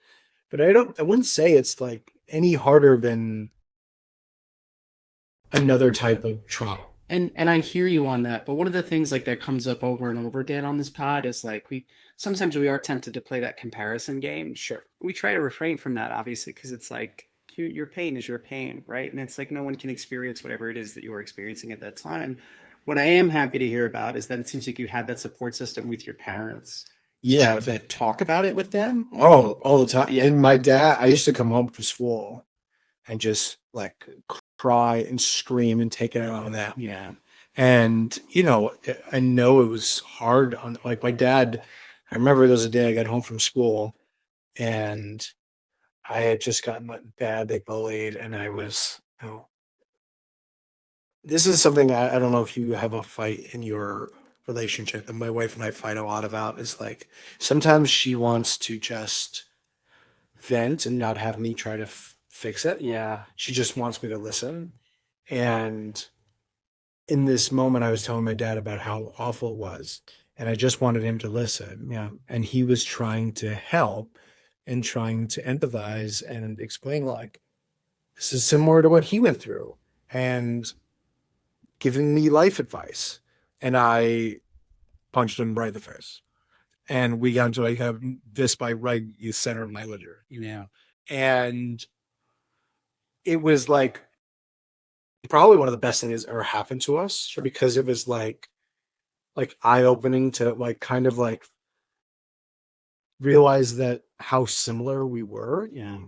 but I wouldn't say it's like any harder than another type of trauma. And I hear you on that, but one of the things like that comes up over and over again on this pod is like sometimes we are tempted to play that comparison game. Sure. We try to refrain from that obviously because it's like your pain is your pain, right? And it's like no one can experience whatever it is that you were experiencing at that time. What I am happy to hear about is that it seems like you had that support system with your parents. Yeah. That talk about it with them. Oh, all the time. Yeah, and my dad, I used to come home from school and just like cry and scream and take it out on that. Yeah. And, I know it was hard on like my dad. I remember there was a day I got home from school and I had just gotten badly bullied and I was, this is something I don't know if you have a fight in your relationship that my wife and I fight a lot about is like sometimes she wants to just vent and not have me try to fix it. Yeah. She just wants me to listen. And in this moment, I was telling my dad about how awful it was. And I just wanted him to listen. Yeah. And he was trying to help and trying to empathize and explain, like, this is similar to what he went through and giving me life advice. And I punched him right in the face. And we got into like a fist fight right in the center of my living room. Yeah. And it was like probably one of the best things that's ever happened to us because it was like eye-opening to like kind of like realize that how similar we were. Yeah.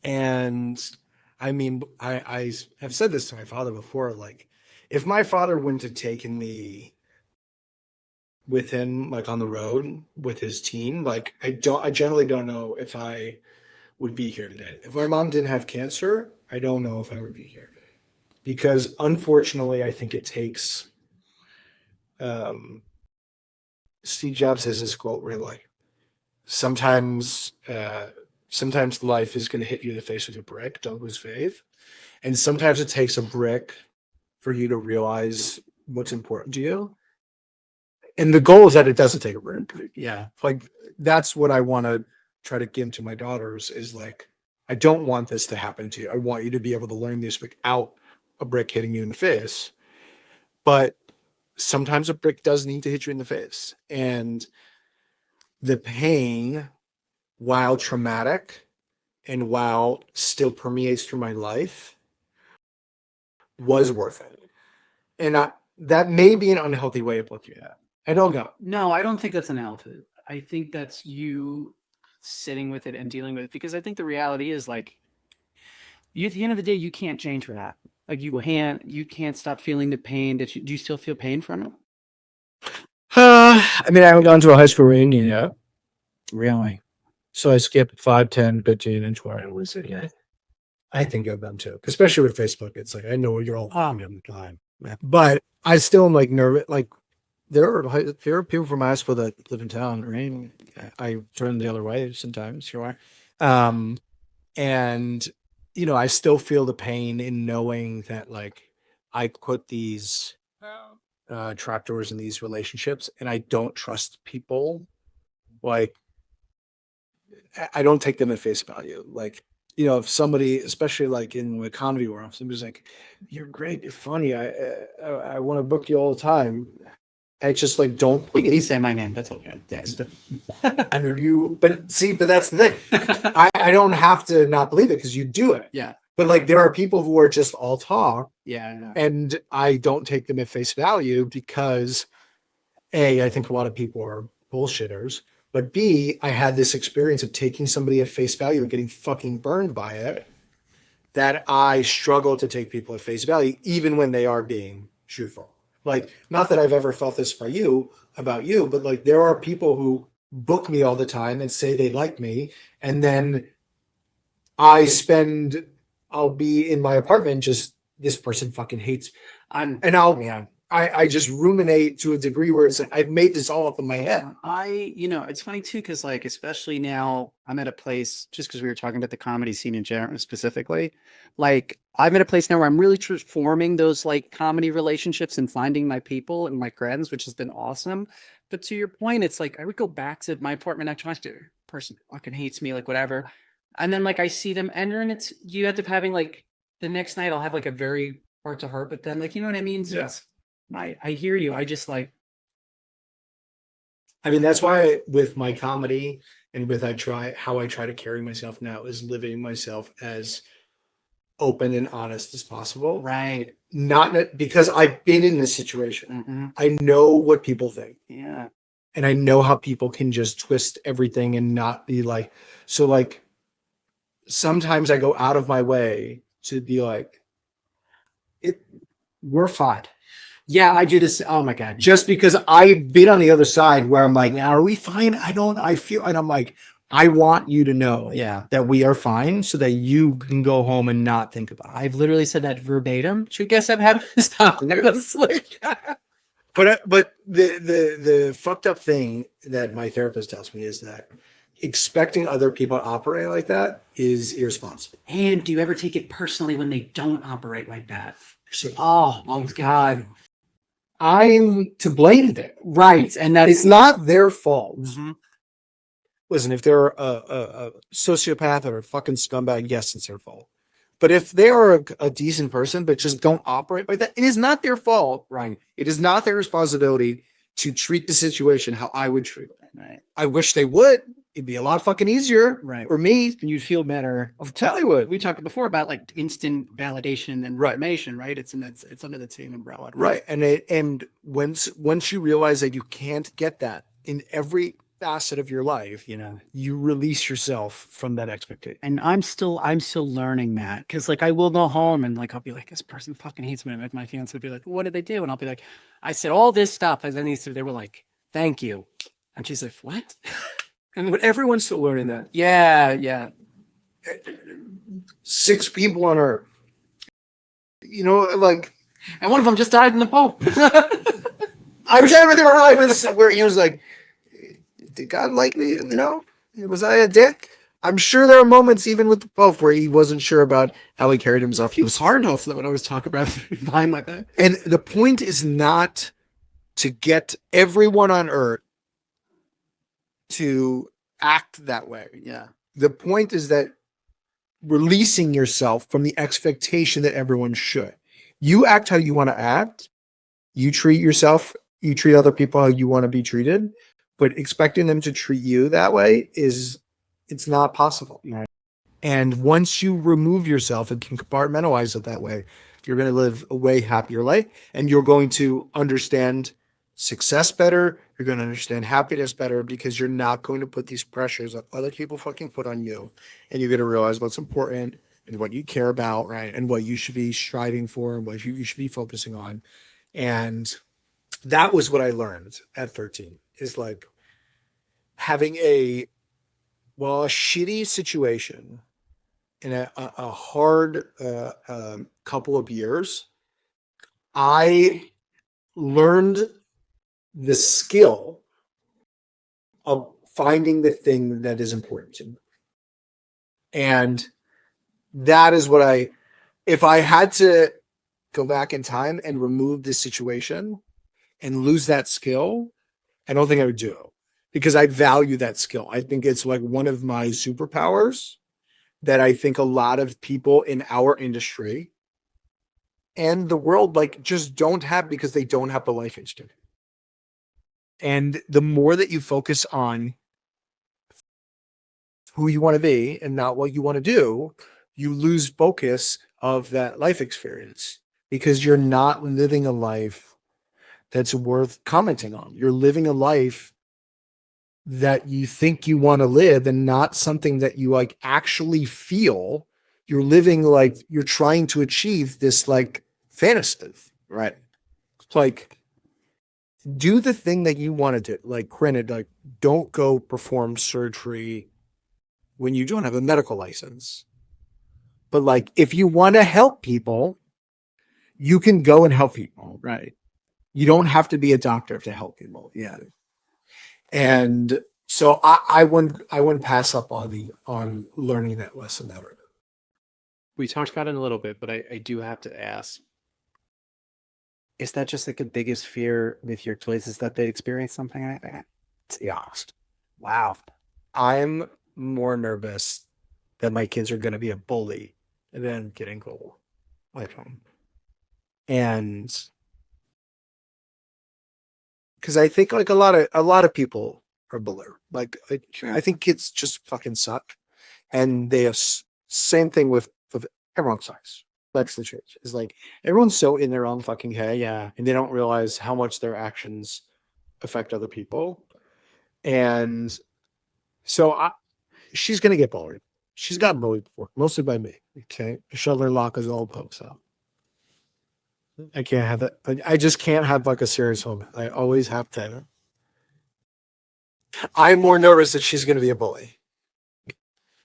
And I mean, I have said this to my father before, like if my father wouldn't have taken me with him, like on the road with his team, like I generally don't know if I would be here today. If my mom didn't have cancer, I don't know if I would be here today. Because unfortunately, I think it takes, Steve Jobs has this quote where like, sometimes life is going to hit you in the face with a brick, don't lose faith. And sometimes it takes a brick for you to realize what's important to you. And the goal is that it doesn't take a brick. Yeah. Like that's what I want to try to give to my daughters is like, I don't want this to happen to you. I want you to be able to learn this without a brick hitting you in the face. but sometimes a brick does need to hit you in the face. And the pain, while traumatic and while still permeates through my life, was worth it. And that may be an unhealthy way of looking at it. I don't know. No, I don't think that's an outfit. I think that's you sitting with it and dealing with it, because I think the reality is like, you at the end of the day, you can't change that. Like you can't stop feeling the pain that do you still feel pain from it? I mean, I haven't gone to a high school reunion yet. Really? So I skipped 5, 10, 15, and 20. Was it yet? I think I've done too. Especially with Facebook. It's like, I know you're all having the time. But I still am like nervous. Like, there are people from my high school that live in town, right? I turn the other way sometimes, sure. And, you know, I still feel the pain in knowing that, like, I put these trapdoors in these relationships and I don't trust people. Like, I don't take them at face value. Like, you know, if somebody, especially like in the comedy world, somebody's like, "You're great, you're funny. I want to book you all the time." I just like don't. You say my name. That's okay. Yes. I know you, but that's the thing. I don't have to not believe it because you do it. Yeah. But like, there are people who are just all talk. Yeah. I know. And I don't take them at face value because A, I think a lot of people are bullshitters. But B, I had this experience of taking somebody at face value and getting fucking burned by it, that I struggle to take people at face value, even when they are being truthful. Like, not that I've ever felt this about you, but like, there are people who book me all the time and say they like me. And then I'll be in my apartment, just, this person fucking hates me. I just ruminate to a degree where it's like, I've made this all up in my head. It's funny too, because like, especially now I'm at a place, just because we were talking about the comedy scene in general specifically, like I'm at a place now where I'm really forming those like comedy relationships and finding my people and my friends, which has been awesome. But to your point, it's like, I would go back to my apartment next to person fucking hates me, like whatever. And then like, I see them enter and you end up having like, the next night I'll have like a very heart to heart, but then like, you know what I mean? So Yes. I hear you. I just like, I mean, that's why with my comedy and with how I try to carry myself now is living myself as open and honest as possible. right. Not because I've been in this situation. Mm-hmm. I know what people think. Yeah. And I know how people can just twist everything and not be like, so like, sometimes I go out of my way to be like, we're fine. Yeah, I do this. Oh my God. Just because I've been on the other side where I'm like, now are we fine? And I'm like, I want you to know that we are fine so that you can go home and not think about it. I've literally said that verbatim. Should guess I'm having to stop. But the fucked up thing that my therapist tells me is that expecting other people to operate like that is irresponsible. And do you ever take it personally when they don't operate like that? Oh God. I'm to blame there. Right. And that It's not their fault. Mm-hmm. Listen, if they're a sociopath or a fucking scumbag, yes, it's their fault. But if they are a decent person, but just don't operate like that, it is not their fault. Right. It is not their responsibility to treat the situation how I would treat it. Right. I wish they would. It'd be a lot fucking easier for me. And you'd feel better. I'll tell you what. We talked before about like instant validation and information, right? It's under the same umbrella. Right. And once you realize that you can't get that in every facet of your life, you release yourself from that expectation. And I'm still learning that, because like I will go home and like I'll be like, this person fucking hates me. And my fiance would be like, what did they do? And I'll be like, I said all this stuff, and then they were like, thank you. And she's like, what? But everyone's still learning that. Yeah. 6 people on Earth. Like, and one of them just died in the Pope. I was having a life where he was like, did God like me? Was I a dick? I'm sure there are moments even with the Pope where he wasn't sure about how he carried himself. He was hard enough that when I was talking about behind my back. And the point is not to get everyone on Earth to act that way. Yeah. The point is that releasing yourself from the expectation that everyone should. You act how you want to act, You treat yourself, you treat other people how you want to be treated, but expecting them to treat you that way it's not possible. Right. And once you remove yourself and can compartmentalize it that way, you're going to live a way happier life, and you're going to understand success better. You're going to understand happiness better because you're not going to put these pressures that other people fucking put on you. And you're going to realize what's important and what you care about, right? And what you should be striving for and what you should be focusing on. And that was what I learned at 13 is like having a shitty situation in a hard couple of years. I learned the skill of finding the thing that is important to me. And that is what if I had to go back in time and remove this situation and lose that skill, I don't think I would do it because I value that skill. I think it's like one of my superpowers that I think a lot of people in our industry and the world like just don't have because they don't have the life instinct. And the more that you focus on who you want to be and not what you want to do, you lose focus of that life experience because you're not living a life that's worth commenting on. You're living a life that you think you want to live and not something that you like actually feel. You're living like you're trying to achieve this like fantasy, right? It's like do the thing that you wanted to, like granted, like don't go perform surgery when you don't have a medical license. But like if you want to help people, you can go and help people, right? You don't have to be a doctor to help people. Yeah. And so I wouldn't pass up on learning that lesson ever. We talked about it a little bit, but I do have to ask, is that just like the biggest fear with your kids is that they experience something like that? To be honest. Wow. I'm more nervous that my kids are going to be a bully than getting gold. And because I think like a lot of people are bullied. Like I think kids just fucking suck, and they have same thing with everyone's size. That's the truth. Is like everyone's so in their own fucking head, Yeah. and they don't realize how much their actions affect other people. And so she's gonna get bullied. She's gotten bullied before, mostly by me. Okay, shoveler lock his old pokes out. I can't have that. I just can't have like a serious moment. I always have to. I'm more nervous that she's going to be a bully.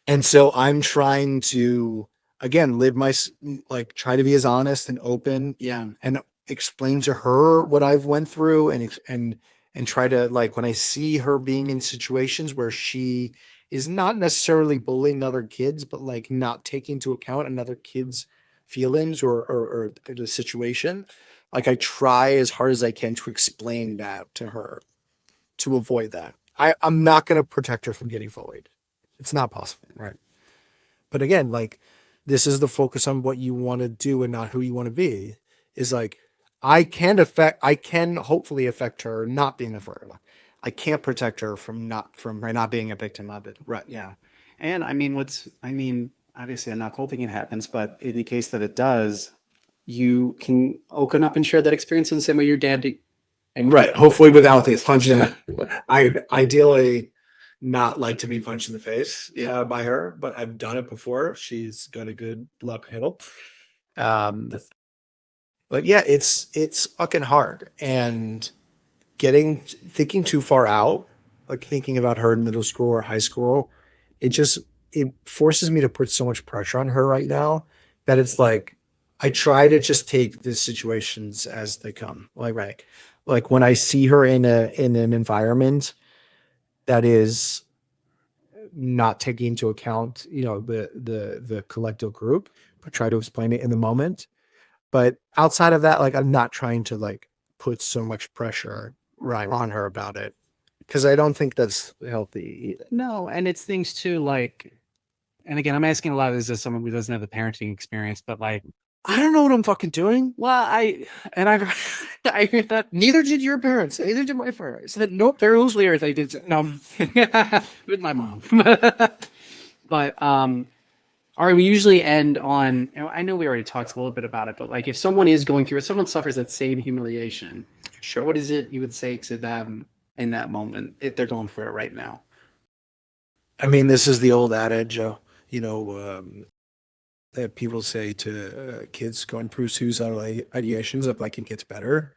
And so I'm trying to, again, live like try to be as honest and open. Yeah. And explain to her what I've went through and try to like, when I see her being in situations where she is not necessarily bullying other kids, but like not taking into account another kid's feelings or the situation, like I try as hard as I can to explain that to her to avoid that. I'm not going to protect her from getting bullied. It's not possible, right? But again, like this is the focus on what you want to do and not who you want to be. Is like I can hopefully affect her not being a victim. I can't protect her from her not being a victim of it. Right. Yeah. And I mean, obviously I'm not hoping it happens, but in the case that it does, you can open up and share that experience in the same way your dad did. And right, hopefully without this punching. I ideally not like to be punched in the face, by her, but I've done it before. She's got a good luck handle. But yeah, it's fucking hard, and thinking too far out, like thinking about her in middle school or high school, it forces me to put so much pressure on her right now that it's like I try to just take the situations as they come. Like when I see her in an environment that is not taking into account, the collective group, but try to explain it in the moment. But outside of that, like I'm not trying to like put so much pressure on her about it because I don't think that's healthy either. No, and it's things too like, and again, I'm asking a lot of this as someone who doesn't have the parenting experience, but like, I don't know what I'm fucking doing. well, I've I hear that. Neither did your parents. Neither did my parents. Nope, they're usually they did no with my mom. But all right, we usually end on. I know we already talked a little bit about it, but like if someone is going through it, someone suffers that same humiliation. Sure, what is it you would say to them in that moment if they're going through it right now? I mean, this is the old adage, that people say to kids going through suicidal ideations of like it gets better.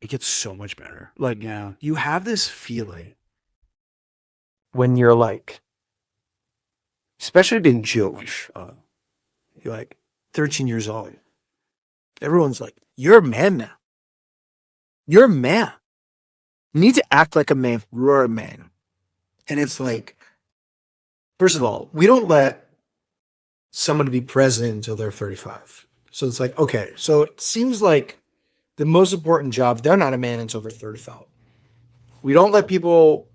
It gets so much better. Like, Yeah. you have this feeling when you're like, especially in Jewish, you're like 13 years old. Everyone's like, you're a man now. You're a man. You need to act like a man. You're a man. And it's like, first of all, we don't let someone be president until they're 35. So it's like, okay, so it seems like the most important job, they're not a man until they're 35. We don't let people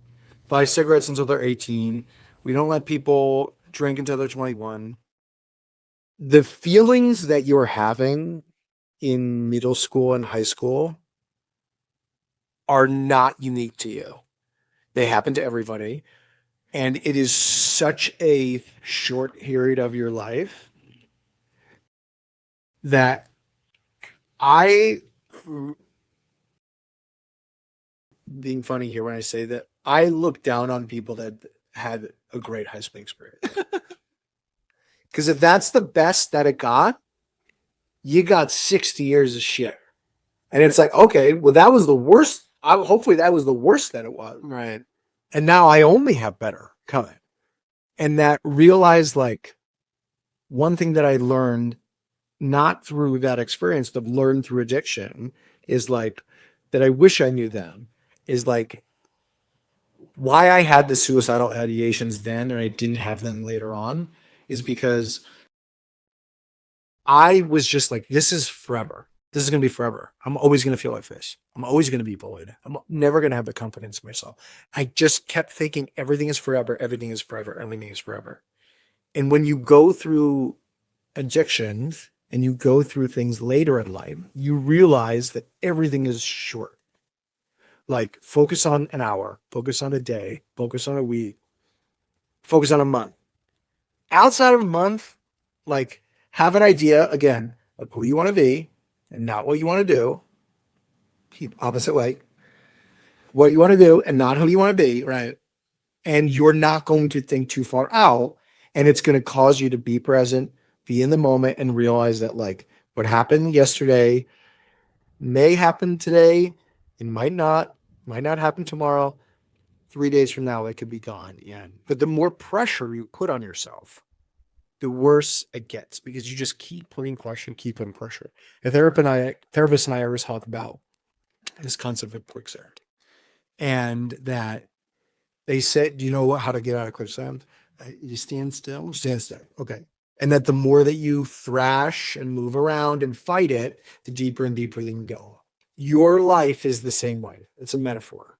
buy cigarettes until they're 18. We don't let people drink until they're 21. The feelings that you're having in middle school and high school are not unique to you. They happen to everybody. And it is such a short period of your life that being funny here when I say that, I look down on people that had a great high school experience. Because if that's the best that it got, you got 60 years of shit. And it's like, okay, well, that was the worst. Hopefully that was the worst that it was. Right. And now I only have better coming. And that realized, like, one thing that I learned, not through that experience, but learned through addiction, is like, that I wish I knew then, is like, why I had the suicidal ideations then and I didn't have them later on is because I was just like, this is forever. This is going to be forever. I'm always going to feel like this. I'm always going to be bullied. I'm never going to have the confidence in myself. I just kept thinking everything is forever. Everything is forever. Everything is forever. And when you go through addictions and you go through things later in life, you realize that everything is short. Like, focus on an hour, focus on a day, focus on a week, focus on a month. Outside of a month, like, have an idea, again, of who you want to be and not what you want to do. Keep opposite way. What you want to do and not who you want to be, right? And you're not going to think too far out. And it's going to cause you to be present, be in the moment, and realize that, like, what happened yesterday may happen today. It might not happen tomorrow. 3 days from now, it could be gone. Yeah. But the more pressure you put on yourself, the worse it gets, because you just keep putting pressure, keep putting pressure. A therapist and I always talk about this concept of quicksand. And that they said, do you know how to get out of quicksand? You stand still. Stand still. Okay. And that the more that you thrash and move around and fight it, the deeper and deeper you can go. Your life is the same way. It's a metaphor.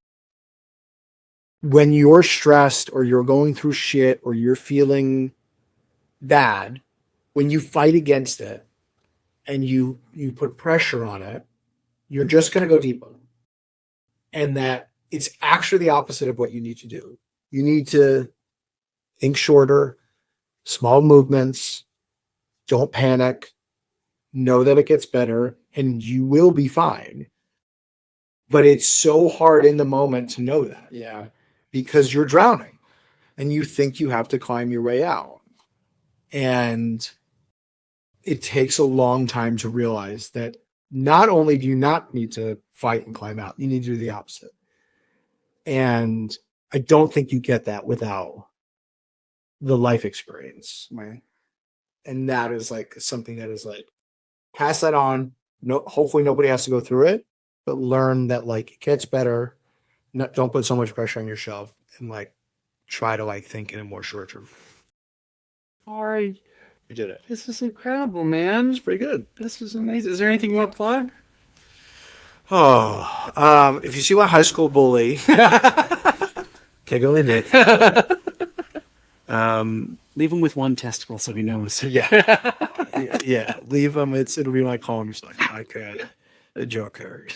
When you're stressed or you're going through shit or you're feeling bad, when you fight against it and you put pressure on it, you're just going to go deeper. And that it's actually the opposite of what you need to do. You need to think shorter, small movements, don't panic, know that it gets better, and you will be fine. But it's so hard in the moment to know that. Yeah. Because you're drowning and you think you have to climb your way out. And it takes a long time to realize that not only do you not need to fight and climb out, you need to do the opposite. And I don't think you get that without the life experience. Right. And that is like something that is like, pass that on. No, hopefully nobody has to go through it, but learn that, like, it gets better. Don't put so much pressure on yourself, and like try to like think in a more short term. All right. You did it. This is incredible, man. It's pretty good. This is amazing. Is there anything you want to plug? Oh, if you see one high school bully, take a leave it. Leave him with one testicle so he knows. Yeah, leave them. It'll be like home. It's like, okay. The Joker.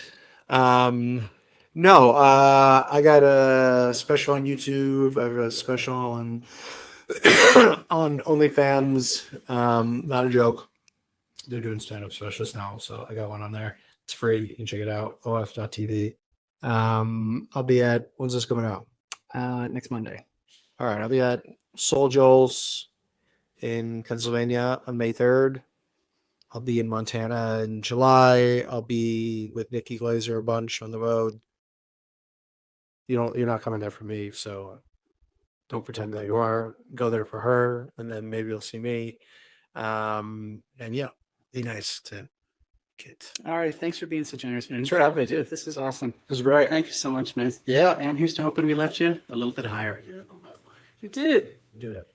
No, I got a special on YouTube. I have a special on on OnlyFans. Not a joke. They're doing stand-up specials now, so I got one on there. It's free. You can check it out. OF.tv. I'll be at, when's this coming out? Next Monday. All right, I'll be at Soul Joel's in Pennsylvania on May 3rd. I'll be in Montana in July. I'll be with Nikki Glazer a bunch on the road. You're not coming there for me, so don't pretend that you are. Go there for her, and then maybe you'll see me. And yeah, be nice to kids. All right. Thanks for being so generous, man. Thanks for having me, dude. This is awesome. It was great. Thank you so much, man. Yeah, And here's to hoping we left you a little bit higher. You did. do that.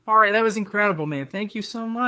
All right, that was incredible, man. Thank you so much.